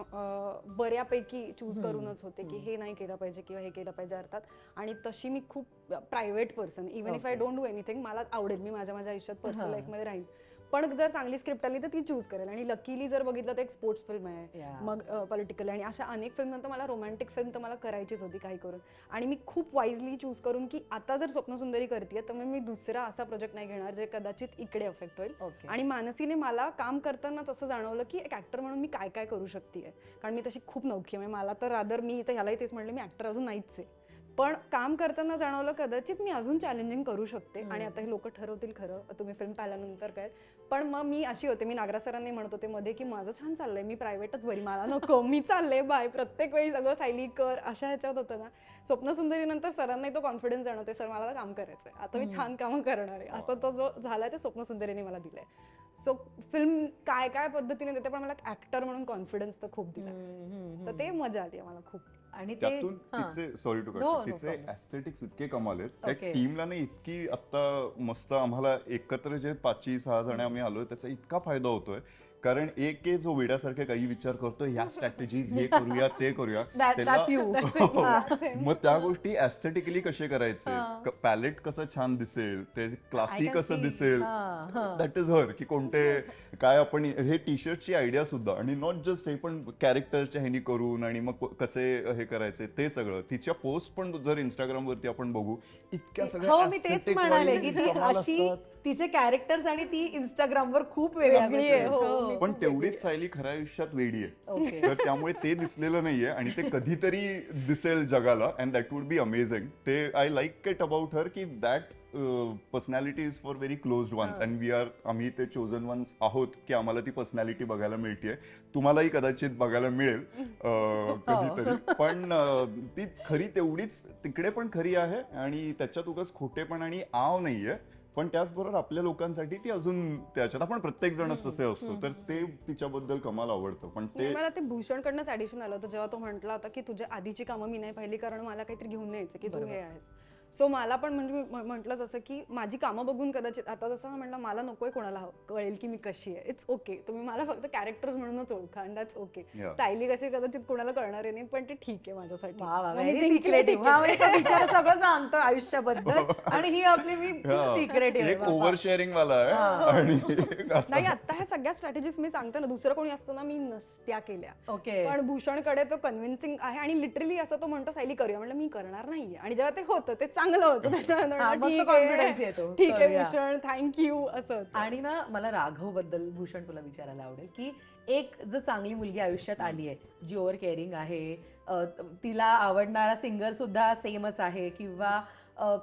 बऱ्यापैकी चूज करूनच होते की हे नाही केलं पाहिजे किंवा हे केलं पाहिजे अर्थात. आणि तशी मी खूप private person, even if I don't do anything, मला आवडेल मी माझ्या आयुष्यात पर्सनल लाईफमध्ये राहील. पण जर चांगली स्क्रिप्ट आली तर ती चूज करेल. आणि लकीली जर बघितलं तर एक स्पोर्ट्स फिल्म आहे, Yeah. मग पॉलिटिकल आणि अशा अनेक फिल्म नंतर मला रोमॅन्टिक फिल्म तर मला करायचीच होती काही करून. आणि मी खूप वाईजली चूज करून की आता जर स्वप्नसुंदरी करते तर मग मी दुसरा असा प्रोजेक्ट नाही घेणार जे कदाचित इकडे अफेक्ट होईल. Okay. आणि मानसीने मला काम करतानाच असं जाणवलं की एक ऍक्टर म्हणून मी काय काय करू शकते. कारण मी तशी खूप नौकी आहे. मला तर रादर मी तर ह्यालाही तेच म्हणलं मी ऍक्टर अजून नाहीच आहे. पण काम करताना जाणवलं कदाचित मी अजून चॅलेंजिंग करू शकते. आणि आता हे लोक ठरवतील खरं तुम्ही फिल्म पाहिल्यानंतर काय. पण मग मी अशी होते, मी नागरा सरांनी म्हणत होते मध्ये की माझं छान चाललंय, मी प्रायव्हेटच बरी, मला नको, मी चालले बाय, प्रत्येक वेळी सगळं सायली कर अशा ह्याच्यात होतं ना. स्वप्नसुंदरी नंतर सरांनाही तो कॉन्फिडन्स जाणवतोय, सर मला काम करायचंय, आता मी छान कामं करणार आहे, असं तो जो झालाय ते स्वप्नसुंदरीने मला दिलंय. सो फिल्म काय काय पद्धतीने देते पण मला ऍक्टर म्हणून कॉन्फिडन्स तर खूप दिला. तर ते मजा आली मला खूप. आणि ते त्यातून तिचे सॉरी टू No, no तिचे problem. ऍस्थेटिक्स इतके कमाल आहेत. त्या Okay. टीमला नाही इतकी आता मस्त आम्हाला एकत्र जे 5-6 जण आम्ही आलोय त्याचा इतका फायदा होतोय. कारण एक जो वेड्यासारखे काही विचार करतोय ह्या स्ट्रॅटेजीज हे करूया ते करूया that's you. मग त्या गोष्टी ऍस्थेटिकली कसे करायचे, पॅलेट कसं छान दिसेल, ते क्लासी can कसं see. दिसेल, दॅट इज हर. की कोणते काय आपण हे टी शर्टची आयडिया सुद्धा आणि नॉट जस्ट हे पण कॅरेक्टरच्या ह्यानी करून आणि मग कसे हे करायचे ते सगळं. तिच्या पोस्ट पण जर इंस्टाग्राम वरती आपण बघू इतक्या सगळ्या हो, मी तेच aesthetic म्हणाले की wise ती कमाल अशी असतात. तिचे कॅरेक्टर्स आणि ती इंस्टाग्रामवर खूप वेगळ्या वेगळी गोष्टी आहे, आहेत. हो. हो. मी पण तेवढीच सायली खऱ्या आयुष्यात वेडी आहे. Okay. तर त्यामुळे ते दिसलेलं नाहीये आणि ते कधीतरी दिसेल जगाला and that would be amazing. ते I like it about her की that personality is for very closed ones and आम्ही ते चोजन वन्स आहोत की आम्हाला ती पर्सनॅलिटी बघायला मिळते. तुम्हालाही कदाचित बघायला मिळेल कधीतरी. पण ती खरी तेवढीच तिकडे पण खरी आहे आणि त्याच्यात उगाच खोटेपण आणि आव नाहीये. पण त्याचबरोबर आपल्या लोकांसाठी ती अजून त्याच्यात आपण प्रत्येक जणच तसे असतो. तर ते तिच्याबद्दल कमाल आवडतं. पण ते मला ते भूषणकडनंच ऍडिशन आलं होतं जेव्हा तो म्हटला होता की तुझ्या आधीची कामं मी नाही पाहिली कारण मला काहीतरी घेऊन यायचं की तू हे आहेस. सो मला पण म्हणजे म्हटलं जसं की माझी कामं बघून कदाचित आता जसं म्हटलं मला नकोय कोणाला कळेल की मी कशी आहे. इट्स ओके, तुम्ही मला फक्त कॅरेक्टर्स म्हणूनच ओळखा and that's okay. Yeah. Sayali कशी कदाचित कोणाला कळणार नाही पण ते ठीक आहे माझ्यासाठी. वा वा, मग मी very जिंकले, secretive. ठीक आहे. हा, म्हणजे तो बिचारा सगळं सांगतो आयुष्याबद्दल आणि ही आपली मी सिक्रेटिव्ह एक ओव्हर शेअरिंग वाला आहे आणि एक असं. नाही आता ह्या सगळ्या स्ट्रॅटेजीज मी सांगतो ना, दुसरं कोणी असतं ना मी नसत्या केल्या. ओके. पण भूषणकडे तो कन्व्हिन्सिंग आहे आणि लिटरली असं तो म्हणतो सायली करूया, म्हणलं मी करणार नाहीये आणि जेव्हा ते होतं ते चांगलं होतं त्याच्यानंतर हा, मग तो ठीक आहे, confidence येतो. ठीक आहे करूया. भूषण थँक्यू असं होतं. आणि ना मला राघव बद्दल भूषण तुला विचारायला आवडेल की एक जर चांगली मुलगी आयुष्यात आली आहे जी ओव्हर केअरिंग आहे, तिला आवडणारा सिंगर सुद्धा सेमच आहे किंवा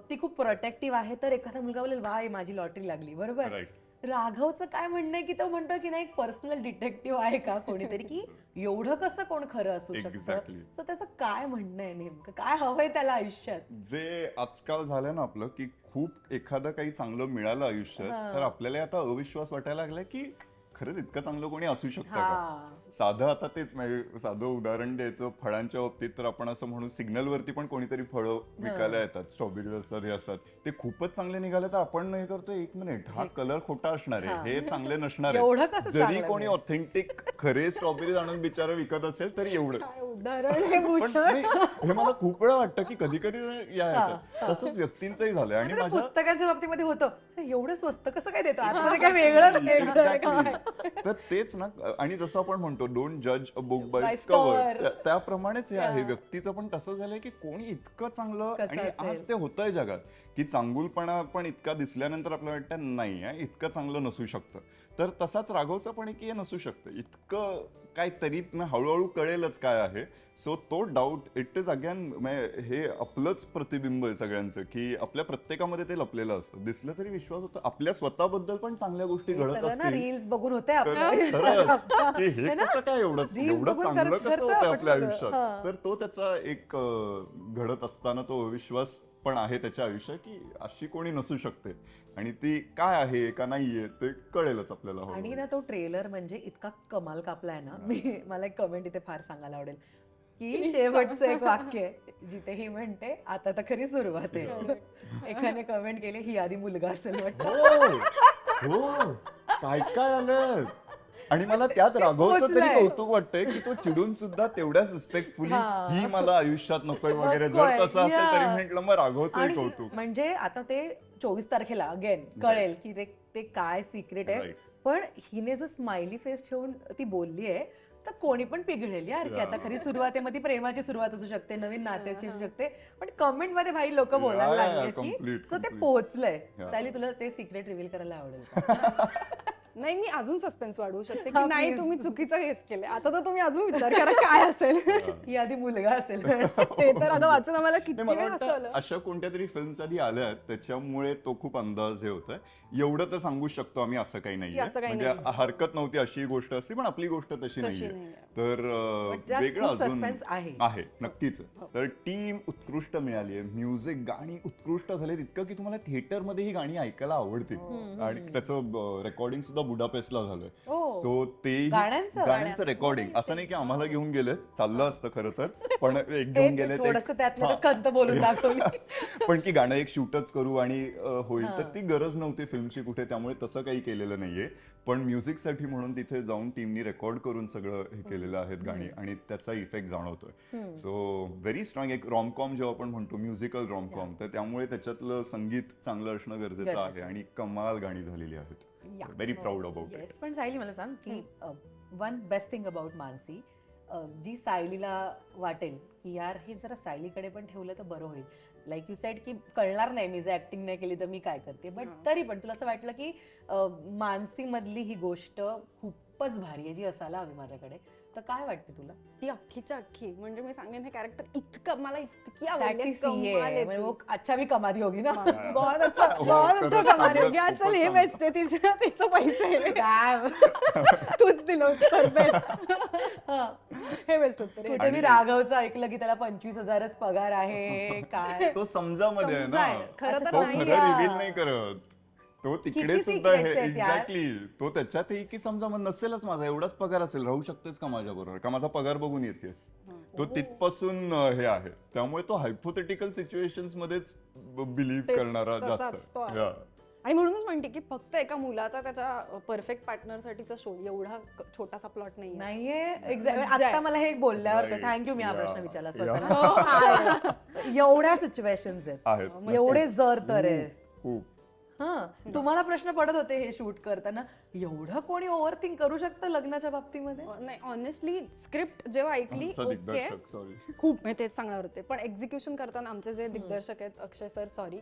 ती खूप प्रोटेक्टिव्ह आहे, तर एखादा मुलगा बोलेल वा हे माझी लॉटरी लागली, बरोबर. Right. राघवचं काय म्हणणं आहे की तो म्हणतो की नाही एक पर्सनल डिटेक्टिव्ह आहे का कोणीतरी की एवढं कसं कोण खरं असू शकतं. Exactly. सो त्याचं काय म्हणणं आहे नेमकं, काय हवंय त्याला आयुष्यात. जे आजकाल झालं ना आपलं की खूप एखादं काही चांगलं मिळालं आयुष्यात हा. तर आपल्याला आता अविश्वास वाटायला लागलाय की खरंच इतकं चांगलं कोणी असू शकतं का. हा साधं आता तेच म्हणजे साधं उदाहरण द्यायचं फळांच्या बाबतीत तर आपण असं म्हणू सिग्नल वरती पण कोणीतरी फळं विकायला येतात, स्ट्रॉबेरी असतात हे असतात, ते खूपच चांगले निघाले तर आपण हे करतो एक मिनिट हा कलर खोटा असणार आहे, हे चांगले नसणार एवढं आहे. कसं जरी चांगलं कोणी नाही? ऑथेंटिक खरे स्ट्रॉबेरी आणून बिचारा विकत असेल तरी एवढं. काय उदाहरण आहे पण भूषण. नाही, हे मला खूप वेळा वाटतं की कधी कधी या ह्याच्यात तसंच व्यक्तींचंही झालंय आणि आणि ते माझ्या पुस्तकाच्या बाबतीमध्ये होतं "अरे, एवढं स्वस्त कसं काय देतो आतमध्ये काय वेगळं Exactly. तर तेच ना आणि जसं आपण म्हणतो डोंट जज a book by By it's cover. Cover, त्याप्रमाणेच हे आहे. Yeah. व्यक्तीचं पण तसं झालंय की कोणी इतकं चांगलं कसं आणि असेल? आज ते होतंय जगात की चांगुलपणा पण इतका दिसल्यानंतर आपल्याला वाटतं नाही इतकं चांगलं नसू शकतं. तर तसाच राघवचं पण एक हे नसू शकतं इतकं काहीतरी हळूहळू कळेलच काय आहे. सो तो डाऊट इट इज अगेन हे आपलंच प्रतिबिंब आहे सगळ्यांचं की आपल्या प्रत्येकामध्ये ते लपलेलं असतं. दिसलं तरी विश्वास होतो आपल्या स्वतःबद्दल पण चांगल्या गोष्टी घडत सगळं ना असतील रील्स बघून होते तर आपल्या खरंच की हे है ना? कसं काय एवढं Reels एवढं बघून चांगलं कसं करतो होतं आपण आपल्या सगळं. आयुष्यात. हा. तर तो त्याचा एक घडत असताना तो अविश्वास पण आहे त्याच्या आयुष्यात की अशी कोणी नसू शकते आणि ती काय आहे का नाहीये ते कळेलच आपल्याला. आणि हळूहळू. ना तो ट्रेलर म्हणजे इतका कमाल कापलाय ना. मला एक कमेंट इथे फार सांगायला आवडेल की शेवटचं एक वाक्य आहे जिथे ही म्हणते आता तर खरी सुरुवात आहे. एकाने कमेंट केली ही आधी मुलगा असेल वाटतं. हो काय काय आलं आणि मला त्यात राघवचं तरी पोहोचलंय. कौतुक वाटतंय की तो चिडून सुद्धा तेवढ्या रिस्पेक्टफुली हा. ही मला आयुष्यात नकोय वगैरे जर नकोय, तसं असेल तरी yeah. म्हटलं मग राघवचंही आणि कौतुक. म्हणजे आता ते 24 तारखेला अगेन कळेल की ते काय सिक्रेट आहे. Right. पण हिने जो स्माइली फेस ठेवून ती बोलली आहे तर कोणी पण पिघळेल यार की आता खरी सुरुवात आहे. मग ती प्रेमाची सुरुवात असू शकते, नवीन नात्याची असू शकते, पण कमेंट मध्ये भाई लोक बोलायला Yeah, लागले की complete, सो ते complete. पोहोचलंय. Yeah. सायली तुला ते सिक्रेट रिव्हील करायला आवडेल का? नाही मी अजून सस्पेन्स वाढवू शकते हा, की नाही please. तुम्ही चुकीचं हेच केलंय. आता तर तुम्ही अजून विचार करा काय असेल. ही आधी मुलगा असेल. ते तर आता वाचून आम्हाला किती नाही, मला वेळ वाटतं हसवलं. अशा कोणत्या तरी फिल्म्स आधी आल्या आहेत, त्याच्यामुळे तो खूप अंदाज हे होतोय. एवढं तर सांगू शकतो आम्ही असं काही नाहीये, असं काही म्हणजे नाहीये. हरकत नव्हती अशी ही गोष्ट असती पण आपली गोष्ट तशी तशी नाहीये. नाहीये. तर पण त्यात वेगळं खूप अजून suspense आहे. आहे नक्कीच. तर टीम उत्कृष्ट मिळाली आहे, म्युझिक गाणी उत्कृष्ट झाले इतकं की तुम्हाला थिएटरमध्ये ही गाणी ऐकायला आवडतील आणि त्याचं रेकॉर्डिंग सुद्धा बुडापेस्टला झालंय. हो. सो तेही गाण्यांचं रेकॉर्डिंग असं नाही की आम्हाला घेऊन गेले, चाललं असतं खरं तर पण एक घेऊन गेले ते थोडस त्यातलं खंत बोलून दाखवली. पण की गाणं एक शूटच करू आणि होईल तर ती गरज नव्हती फिल्मची कुठे, त्यामुळे तसं काही केलेलं नाहीये. पण म्युझिक साठी म्हणून तिथे जाऊन टीमनी रेकॉर्ड करून सगळं हे केलेलं आहेत गाणी आणि त्याचा इफेक्ट जाणवतोय. सो व्हेरी स्ट्रॉंग एक रॉमकॉम जेव्हा आपण म्हणतो म्युझिकल रॉमकॉम, तर त्यामुळे त्याच्यातलं संगीत चांगलं असणं गरजेचं आहे आणि कमाल गाणी झालेली आहेत. Very proud about it. Yes, पण सायली मला सांग की one best thing about Mansi ji सायलीला वाटेल की यार हे जरा सायलीकडे पण ठेवलं तर बरं होईल. लाईक यू सेड की कळणार नाही मी जर ऍक्टिंग नाही केली तर मी काय करते, बट तरी पण तुला असं वाटलं की मानसी मधली ही गोष्ट खूपच भारी आहे जी असायला हवी माझ्याकडे, तर काय वाटते तुला? ती अख्खीच्या अख्खी म्हणजे मी सांगेन हे कॅरेक्टर इतकं मला इतकी That आवडली is CA आहे. म्हणजे वो अच्छा भी कमादी होगी ना. बहुत अच्छा हो, बहुत अच्छा खरंच कमाल चांगलं, घ्या चल हे खूपच बेस्ट आहे तिचं तिचं पैसे Damn. तूच दिलं उत्तर बेस्ट हे बेस्ट उत्तर आहे. कुठे मी राघवचं ऐकलं की त्याला 25,000च पगार आहे काय. तो समजामध्ये आहे समजा आहे. ना, खरं तर तो नाही खरं आहे. रिव्हील नाही करत. तो तिकडे किती सुद्धा हे secrets आहेत यार. एक्झॅक्टली तो त्याच्यातही की समजा मग नसेलच माझा एवढाच पगार असेल, राहू शकतेस का माझ्या बरोबर, का माझा पगार बघून येतेस. तो तिथपासून हे आहे, त्यामुळे तो हायपोथेटिकल सिच्युएशन्स मध्येच बिलीव्ह तेच, करणारा तसाच जास्त तो आहे. Yeah. आणि म्हणूनच म्हणते की फक्त एका मुलाचा त्याच्या परफेक्ट पार्टनर साठीचा शो एवढा छोटासा प्लॉट नाही नाहीये एक्झॅक्ट. मज्जा आता आहे. मला हे बोलल्यावर Right. थँक्यू मी हा Yeah. प्रश्न विचारला Yeah. स्वतःला. एवढ्या सिच्युएशन्स आहेत, आहेत एवढे जर तर आहे. खूप तुम्हाला प्रश्न पडत होते हे शूट करताना, एवढं कोणी ओव्हरथिंक करू शकतं लग्नाच्या बाबतीमध्ये? नाही ऑनेस्टली स्क्रिप्ट जेव्हा ऐकली आमचा ओके दिग्दर्शक सॉरी खूप मी तेच सांगणार होते, पण एक्झिक्युशन करताना आमचे जे दिग्दर्शक आहेत अक्षय सर सॉरी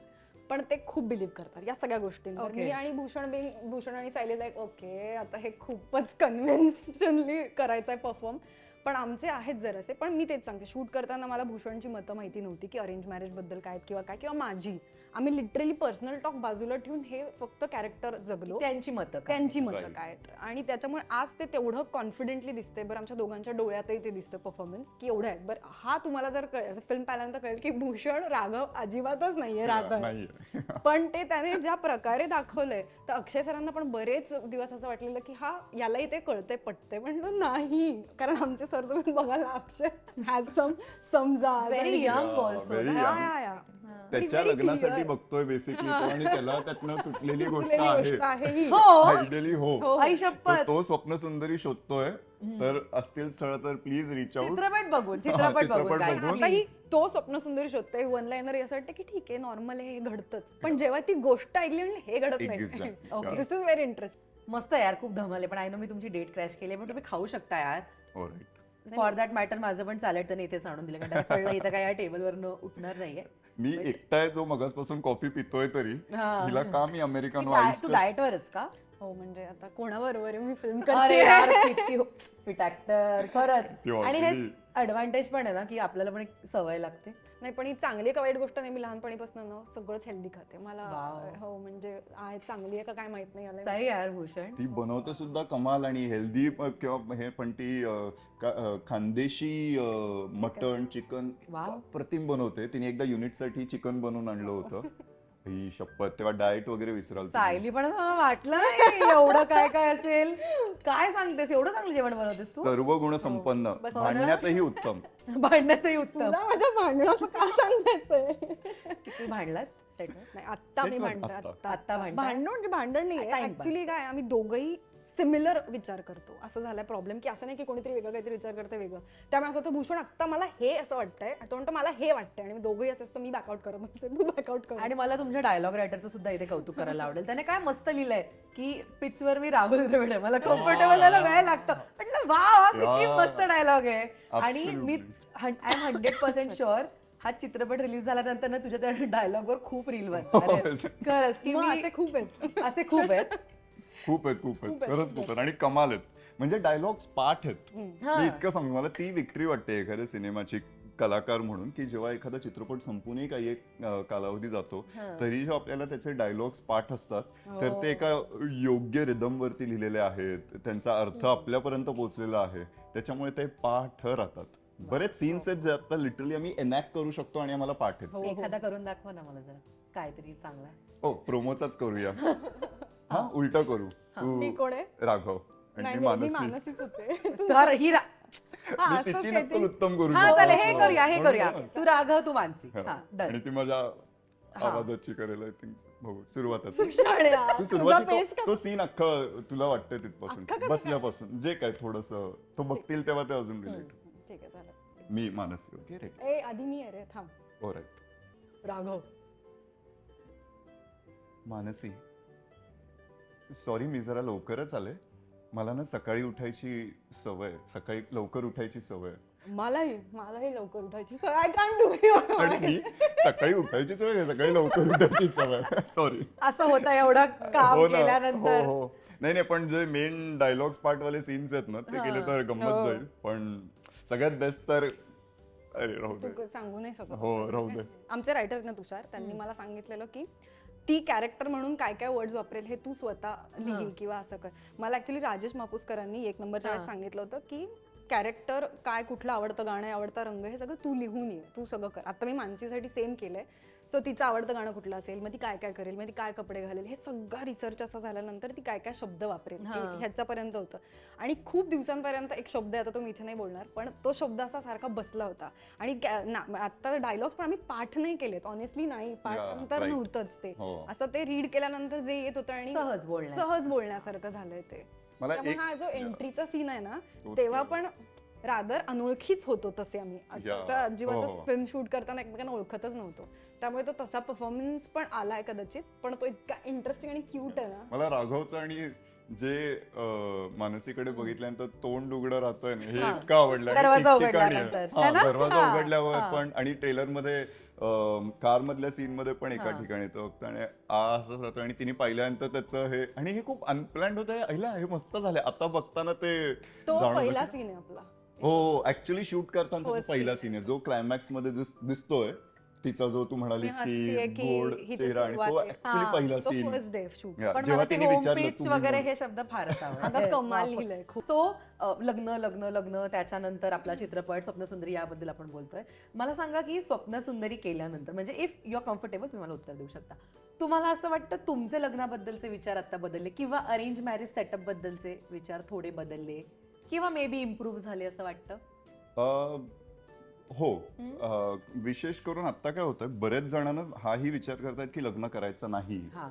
पण ते खूप बिलीव्ह करतात या सगळ्या गोष्टींवर. Okay. मी आणि भूषण आणि सायली लाईक ओके आता हे खूपच कन्व्हेन्शनली करायचं आहे परफॉर्म, पण आमचे आहेत जरासे. पण मी तेच सांगते शूट करताना मला भूषणची मतं माहिती नव्हती की अरेंज मॅरेज बद्दल काय किंवा काय किंवा माझी. आम्ही लिटरली पर्सनल टॉक बाजूला ठेवून हे फक्त कॅरेक्टर जगलो, त्यांची मतं काय? त्यांची मतं Right. काय आहेत. आणि त्याच्यामुळे आज ते तेवढं कॉन्फिडेंटली दिसते. बरं आमच्या दोघांच्या डोळ्यातही ते दिसतं परफॉर्मन्स की एवढं आहे. बरं हा तुम्हाला जर फिल्म पाहिल्यानंतर कळेल की भूषण राघव अजिबातच नाहीये राघव, नाहीये. पण ते त्याने ज्या प्रकारे दाखवलंय तर अक्षय सरांना पण बरेच दिवस असं वाटलेलं की हा यालाही ते कळतंय पटतंय. म्हणलं नाही, कारण आमचे सर तुम्ही बघायला अक्षय हॅज समजा Very young Yeah, also, very ना? young. त्याच्या very लग्नासाठी clear. बघतोय बेसिकली तो आणि त्याला त्यातनं सुचलेली गोष्ट सुचलेली गोष्ट आहे आहे ही. हो आयडियली हो आई तर शपथ. तो स्वप्न सुंदरी शोधतोय, तर असतील स्थळ तर प्लीज रीच आउट. चित्रपट बघून चित्रपट guys, बघून. आता ही please. तो स्वप्न सुंदरी शोधतोय वन लाईनर असं वाटतं की ठीक आहे नॉर्मल हे घडतंच, पण जेव्हा ती गोष्ट ऐकली म्हणजे हे घडत नाही. Exactly. Okay. This is very interesting. मस्त यार, खूप धमाल आहे. पण आय नो मी तुमची डेट क्रॅश केली, पण तुम्ही खाऊ शकता यार. ऑलराईट. फॉर दॅट मॅटर माझं पण चालेल तर इथेच आणून दिलं, कारण कळलं इथं काय या टेबलवरनं उठणार नाहीये. मी एकटाय जो मगासपासून कॉफी पितोय तरी हा. हिला का मी अमेरिकन तू डाएटवरच का? हो म्हणजे आता कोणाबरोबर मी फिल्म अरे करते. यार, फिट ऍक्टर खरंच. ती आणि हे already- ऍडव्हान्टेज पण आहे ना की आपल्याला पण एक सवय लागते. नाही पण ही चांगली का वाईट गोष्ट नाही, मी लहानपणीपासून ना सगळंच हेल्दी खाते. मला Wow. हो म्हणजे आहे चांगली आहे का काय माहित नाही आलं. सही यार भूषण. ती बनवते सुद्धा कमाल आणि हेल्दी किंवा हे पण ती खानदेशी मटण चिकन Wow. प्रतिम बनवते. तिने एकदा युनिट साठी चिकन बनवून आणलं होतं. ही शपथ, तेव्हा डाएट वगैरे विसराल तुम्ही. सायली पण मला वाटलं नाही एवढं काय काय असेल. काय सांगतेस, एवढं चांगलं जेवण बनवतेस तू? सर्व गुण संपन्न, बस. भांडण्यातही उत्तम. भांडणतही उत्तम. तुला माझ्या भांडणाचं का सांगायचंय? किती भांडलात सेटवर? नाही आत्ता मी Set वर भांडते आत्ता. आत्ता भांडताय? भांडण म्हणजे भांडण नाही Time pass. ऍक्च्युली काय आम्ही दोघंही सिमिलर विचार करतो. असं झालाय प्रॉब्लेम की असं नाही की कोणीतरी वेगळं काहीतरी विचार करतं वेगळं. त्यामुळे असं होतं भूषण आत्ता मला हे असं वाटतंय, तो म्हणतो मला हे वाटतंय, आणि मी दोघंही असं असतं मी बॅकआउट करत नसते तू बॅकआउट कर. आणि मला तुमच्या डायलॉग रायटरचं सुद्धा इथे कौतुक करायला आवडेल. त्याने काय मस्त लिहिलंय की पिचवर मी राहुल द्रविड आहे, मला कम्फर्टेबल व्हायला वेळ लागतो. म्हटलं वा किती Yeah. मस्त डायलॉग आहे. आणि मी Absolutely. आय एम 100% शुअर हा चित्रपट रिलीज झाल्यानंतर ना तुझ्या त्या डायलॉगवर खूप रील बनतात. खरंच की मग मी असे खूप आहेत. असे खूप आहेत. खूप आहेत खूप आहेत खूप आहेत, खरंच खूप खूप आहेत आणि कमाल आहेत. म्हणजे डायलॉग्स पाठ आहेत. हा. मी इतकं सांगू, मला ती विक्ट्री वाटते एखाद्या सिनेमाची कलाकार म्हणून की जेव्हा एखादा चित्रपट संपूनही काही एक कालावधी जातो हा. तरी आपल्याला त्याचे डायलॉग्स पाठ असतात, तर हो. ते एका योग्य रिदम वरती लिहिलेले आहेत, त्यांचा अर्थ आपल्यापर्यंत पोहोचलेला आहे, त्याच्यामुळे ते पाठ राहतात. बरेच सीन्स आहेत जे आता लिटरली आम्ही एनॅक्ट करू शकतो आणि आम्हाला पाठ आहेत. एखादा करून दाखवा ना मला जरा काहीतरी चांगला. ओ प्रोमोचाच करूया. हा उलट करू. मी तू कोण आहे? राघव आणि नाही मी नाही, मी मानसी. मानसीच होते. तू- तर ही हा, मी असंच तिची काहीतरी. नक्कल उत्तम करू हा शकतो. चालेल, हे करूया हे हो, करूया. हो. तू राघव तू मानसी. हा. हा डन. आणि ती माझ्या हा. आवाजाची करेल आय थिंक बघू सुरुवातच. शाळ्या, तू तुझा सुरुवाती pace का- तो सीन अख्खा तुला वाटतंय तिथपासून अख्खा कसं बसल्यापासून जे काय थोडस तो बघतील तेव्हा ते अजून रिलेट. ठीक आहे चालेल. मी मानसी ओके रे ए आधी मी आहे रे थांब. ऑलराईट. राघव मानसी सॉरी मी जरा लवकरच आले. मला ना सकाळी उठायची सवय, सकाळी लवकर उठायची सवय. मलाही लवकर उठायची सवय. आय कांट डू आणि मी सकाळी उठायची सवय आहे, सकाळी लवकर उठायची सवय. सॉरी. असं होतं एवढं काम हो ना. केल्यानंतर. हो. नाही नाही, पण जे मेन डायलॉग्स पार्ट वाले सीन्स आहेत ना ते हा. केले तर गंमत हो. जाईल. पण सगळ्यात बेस्ट तर अरे राहू दे. तू सांगू नाही शकत. हो राहू दे. आमचे रायटर ना तुषार त्यांनी मला सांगितलेलं की ती कॅरेक्टर म्हणून काय काय वर्ड्स वापरेल हे तू स्वतः लिही किंवा असं कर. मला ऍक्च्युली राजेश मापुसकरांनी एक नंबरच्या वेळेस सांगितलं होतं की कॅरेक्टर काय, कुठलं आवडतं गाणं, आवडता रंग, हे सगळं तू लिहून ये, तू सगळं कर. आता मी मानसीसाठी सेम केलंय. सो तिचं आवडतं गाणं कुठलं असेल, मग ती काय काय करेल, मग ती काय कपडे घालेल, हे सगळा रिसर्च असा झाल्यानंतर ती काय काय शब्द वापरेल ह्याच्यापर्यंत होतं. आणि खूप दिवसांपर्यंत एक शब्द आहे, आता तो मी इथे नाही बोलणार, पण तो शब्द असा सारखा बसला होता. आणि आता डायलॉग्स पण आम्ही पाठ नाही केलेत, ऑनेस्टली नाही, पाठ नंतर right. नव्हतंच ते. हो. असं ते रीड केल्यानंतर जे येत होतं आणि सहज बोलण्यासारखं झालंय ते. मला त्यामुळे एक हा जो एंट्रीचा सीन आहे ना तो तेव्हा पण रादर अनोळखीच होतो तसे आम्ही. Yeah. असं अजिबातच हो. फिल्म शूट करताना एकमेकांना ओळखतच नव्हतो. त्यामुळे तो तसा परफॉर्मन्स पण आलाय कदाचित, पण तो इतका इंटरेस्टिंग आणि क्यूट आहे ना. मला राघवचं आणि जे मानसीकडे बघितल्यानंतर तोंड उघडं राहतंय ना, हे हा. इतकं आवडलं. आणि दरवाजा ठिकठिकाणी आहे. उघडल्यानंतर, हा, है ना? दरवाजा हा, उघडल्यावर हा. पण आणि ट्रेलर मध्ये कार मधल्या सीन मध्ये पण एका हा. ठिकाणी तो बघतो आणि असंच राहतो आणि तिने पाहिल्यानंतर त्याचं हे, आणि हे खूप अनप्लॅन्ड होतं. हे मस्त झालं. आता बघताना ते तो जाणवतं पहिला की- सीन आहे आपला. हो, ऍक्च्युली शूट करताना First पहिला सीन आहे जो क्लायमॅक्स मध्ये दिसतोय. तिचा जो तू म्हणालीस हसतेय की की गोड हिची चेहरा, आणि तो सुरुवात आहे. ऍक्च्युली हा, पहिला तो सीन. First day shoot. पण मला जेव्हा ते तिने होम विचारलं पिच तुम्ही वगैरे बोल- हे शब्द फारच अगं कमाल लिहिलंय खूप. सो लग्न लग्न लग्न त्याच्यानंतर आपला चित्रपट स्वप्नसुंदरी याबद्दल आपण बोलतोय. मला सांगा की स्वप्नसुंदरी केल्यानंतर म्हणजे इफ यू आर कम्फर्टेबल तुम्ही मला उत्तर देऊ शकता. तुम्हाला असं वाटतं तुमचे लग्नाबद्दलचे विचार आता बदलले किंवा अरेंज मॅरेज सेटअप बद्दलचे विचार थोडे बदलले किंवा मे बी इम्प्रूव्ह झाले असं वाटतं? हो. विशेष करून आता काय होतं, बरेच जणांना हाही विचार करतात की लग्न करायचं नाही. हा,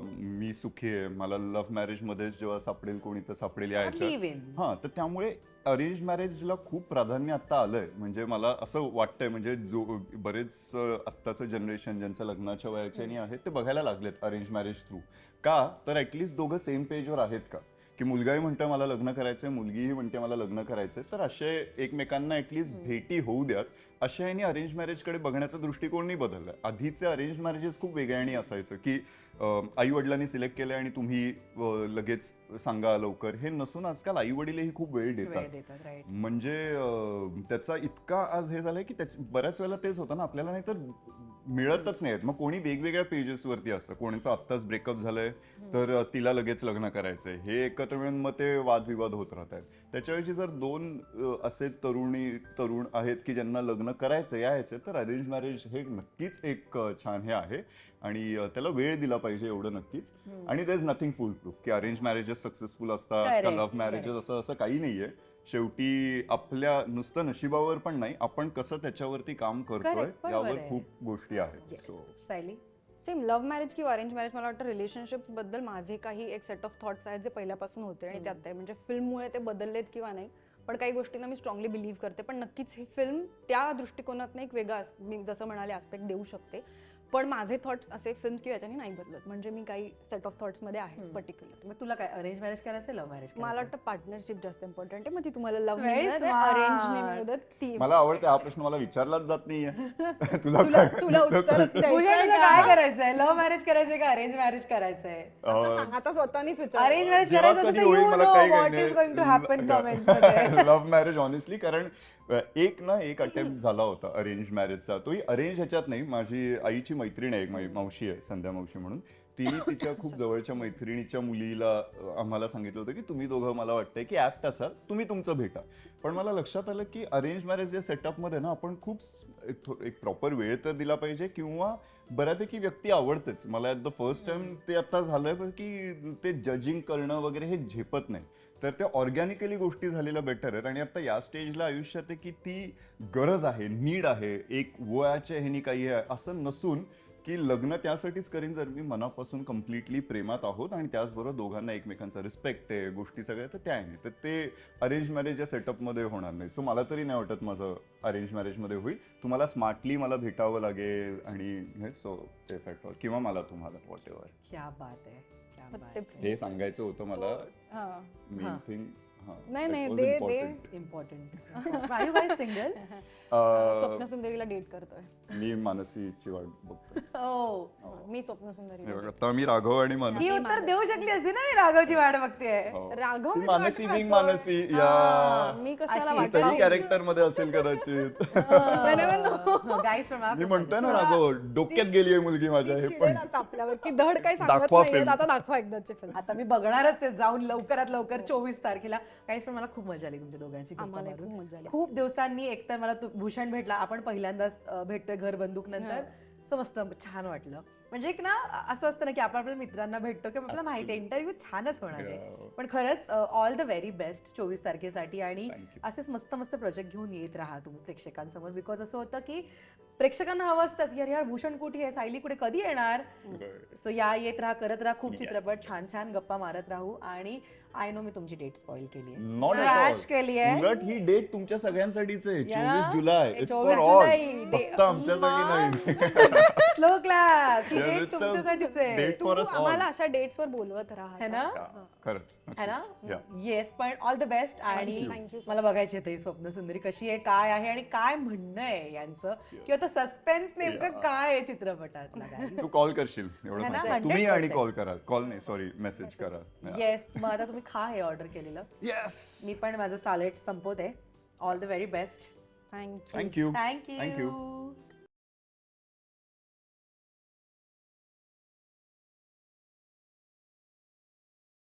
मी सुखी आहे, मला लव्ह मॅरेज मध्ये जेव्हा सापडेल कोणी तर सापडेल या ह्याच्यात. Live in. हा, तर त्यामुळे अरेंज मॅरेजला खूप प्राधान्य आता आलंय. म्हणजे मला असं वाटतंय, म्हणजे जो बरेच आत्ताचं जनरेशन ज्यांचं लग्नाच्या वयाच्यानी आहे ते बघायला लागलेत अरेंज मॅरेज थ्रू. का तर ऍटलिस्ट दोघं सेम पेजवर आहेत का, की मुलगाही म्हणतोय मला लग्न करायचंय, मुलगीही म्हणते मला लग्न करायचंय, तर असे एकमेकांना ऍटलिस्ट भेटी होऊ द्यात. अशा याने अरेंज मॅरेजकडे बघण्याचा दृष्टिकोनही बदललाय. आधीचे अरेंज मॅरेजेस खूप वेगळ्याने असायचं की आई वडिलांनी सिलेक्ट केलंय आणि तुम्ही लगेच सांगा लवकर, हे नसून आजकाल आई वडीलही खूप वेळ वेळ देतात. देतात, राईट. म्हणजे त्याचा इतका आज हे झालंय की बऱ्याच वेळेला तेच होतं ना, आपल्याला नाही तर मिळतच नाहीत. मग कोणी वेगवेगळ्या पेजेस वरती असतं, कोणाचं आत्ताच ब्रेकअप झालंय तर तिला लगेच लग्न करायचंय, हे एकत्र मिळून मग ते वादविवाद होत राहतात. त्याच्याऐवजी जर दोन असे तरुण आहेत की ज्यांना लग्न करायचं यायचे, तर अरेंज मॅरेज हे नक्कीच एक छान हे आहे आणि त्याला वेळ दिला पाहिजे, एवढं नक्कीच. आणि there is nothing full proof की अरेंज मॅरेजेस सक्सेसफुल असतात का Correct, लव्ह मॅरेजेस असं काही नाहीये. शेवटी आपल्या नुसतं नशिबावर पण नाही, आपण कसं त्याच्यावरती काम करतोय Correct, बरोबर यावर आहे. खूप गोष्टी आहेत. Yes. So Sayali? Same love marriage किंवा अरेंज मॅरेज, मला वाटतं रिलेशनशिप्स बद्दल माझे काही एक सेट ऑफ थॉट्स आहेत जे पहिल्यापासून होते आणि त्यात आहे. म्हणजे फिल्ममुळे ते बदललेत किंवा नाही, पण काही गोष्टींना मी स्ट्रॉंगली बिलीव्ह करते. पण नक्कीच ही फिल्म त्या दृष्टिकोनातनं एक वेगळा मी जसं म्हणाले आस्पेक्ट देऊ शकते. पण माझे थॉट्स असे फिल्म किंवा याच्याने नाही बदलत. म्हणजे मी काही सेट ऑफ थॉट्स मध्ये आहे पर्टिक्युलर. मग तुला काय अरेंज मॅरेज करायचं, लव्ह मॅरेज? मला वाटतं पार्टनरशिप जास्त इम्पॉर्टंट आहे. मग ती तुम्हाला लव्ह Very अरेंज smart. नाही मिळत ती. मला आवडते हा प्रश्न, मला विचारलाच जात नाहीये. तुला तुला काय- तुला उत्तर द्यायचंय तुला का? काय करायचंय? लव्ह मॅरेज करायचंय का अरेंज मॅरेज करायचंय? आता सांग, आता स्वतःनीच विचार. अरेंज मॅरेज जेव्हा करायचं कधी असेल तर होईल यू मला नो काही what is going to happen comments मध्ये. लव्ह मॅरेज ऑनेस्टली, कारण एक अटेम्प्ट झाला होता अरेंज मॅरेजचा. तोही अरेंज ह्याच्यात नाही. माझी आईची मैत्रीण आहे, एक माझी मावशी आहे, संध्या मावशी म्हणून. तिने तिच्या खूप जवळच्या मैत्रिणीच्या मुलीला आम्हाला सांगितलं होतं की तुम्ही दोघं मला वाटतंय की ऍप्ट असाल, तुम्ही तुमचं भेटा. पण मला लक्षात आलं की अरेंज मॅरेज या सेटअपमध्ये ना आपण खूप एक प्रॉपर वेळ तर दिला पाहिजे किंवा बऱ्यापैकी व्यक्ती आवडतेच. मला ॲट द फर्स्ट टाइम ते आता झालंय की ते जजिंग करणं वगैरे हे झेपत नाही. तर त्या ऑर्गॅनिकली गोष्टी झालेल्या बेटर आहेत. आणि आता या स्टेजला आयुष्यात आहे की ती गरज आहे, नीड आहे. एक वयाच्या ह्यानी काही आहे असं नसून की लग्न त्यासाठीच करीन जर मी मनापासून कम्प्लिटली प्रेमात आहोत आणि त्याचबरोबर दोघांना एकमेकांचा रिस्पेक्ट आहे, गोष्टी सगळ्या, तर त्या आहे. तर ते अरेंज मॅरेज या सेटअपमध्ये होणार नाही. सो मला तरी नाही वाटत माझं अरेंज मॅरेजमध्ये होईल. तुम्हाला स्मार्टली मला भेटावं लागेल आणि सो ते फॅक्टर, किंवा मला तुम्हाला वॉट एव्हर. क्या बात आहे, क्या बात आहे. Tips. हे सांगायचं होतं मला. हा. मेन थिंग नाही, दे. Important. Are you guys single? स्वप्न सुंदरीला डेट करतोय. मी मानसीची वाट बघतो. हो. मी स्वप्न सुंदरी. हे बघ, आता मी राघव आणि ही मानसी. उत्तर देऊ शकली असती ना, मी राघवची वाट बघतेय. हो. राघव ती मी मानसी वाट विंग पाहतोय. मानसी या मी कशाला अशी वाट तरी पाहू? कॅरेक्टर मध्ये असेल कदाचित. गाईस फ्रॉम मी म्हणतोय ना राघव, डोक्यात गेली आहे मुलगी माझ्या. ती हे चिडेल पण आता आपल्यावर की धड काही सांगत दाखवा नाहीये. film. आता दाखवा एकदाची फिल्म. आता मी बघणारच आहे जाऊन लवकरात लवकर 24 तारखेला. काहीच पण मला खूप मजा आली तुमच्या दोघांची गप्पा आम्हाला मारून. खूप मजा आली. खूप दिवसांनी एकतर मला भूषण भेटला, आपण पहिल्यांदाच भेटतोय घर बंदूक नंतर. सो मस्त छान वाटलं. म्हणजे एक ना असं असतं ना की आपण आपल्या मित्रांना भेटतो की आपल्याला माहिती आहे इंटरव्ह्यू छानच होणार आहे. Yeah. पण खरंच ऑल द व्हेरी बेस्ट 24 तारखेसाठी. आणि Thank you. असेच मस्त मस्त प्रोजेक्ट घेऊन येत राहा तुम्ही प्रेक्षकांसमोर. बिकॉज असं होतं की प्रेक्षकांना हवं असतं की यार भूषण कुठे आहे, सायली कुठे, कधी येणार. सो येत राहा, करत राहा खूप चित्रपट, छान छान गप्पा मारत राहू. आणि आय नो मी तुमची डेट स्पॉइल केली आहे, नॉट क्रॅश केली आहे. उलट ही डेट तुमच्या सगळ्यांसाठीच आहे. Yeah. 24 जुलै इट्स 24 फॉर ऑल, जुलै. फक्त आमच्यासाठी नाही. स्लो क्लास, ही Yeah, डेट it's a तुमच्यासाठीच आहे. date for us all. आम्हाला अशा डेट्सवर बोलवत राहा है ना? खरंच है ना? Yeah. येस, पण ऑल द बेस्ट. आणि Thank you so मला बघायची आहे स्वप्न सुंदरी कशी आहे, काय आहे आणि काय म्हणणं आहे यांचं, किंवा तो सस्पेन्स नेमकं Yeah. काय आहे चित्रपटातला काय. तू कॉल करशील एवढं है ना? सांगतो. तुम्ही आणि 100%. कॉल करा, कॉल नाही सॉरी मेसेज करा. येस, मग आता तुम्ही खा हे ऑर्डर केलेलं. येस, मी पण माझं सॅलेड संपवते. All the very best. Thank you thank you thank you.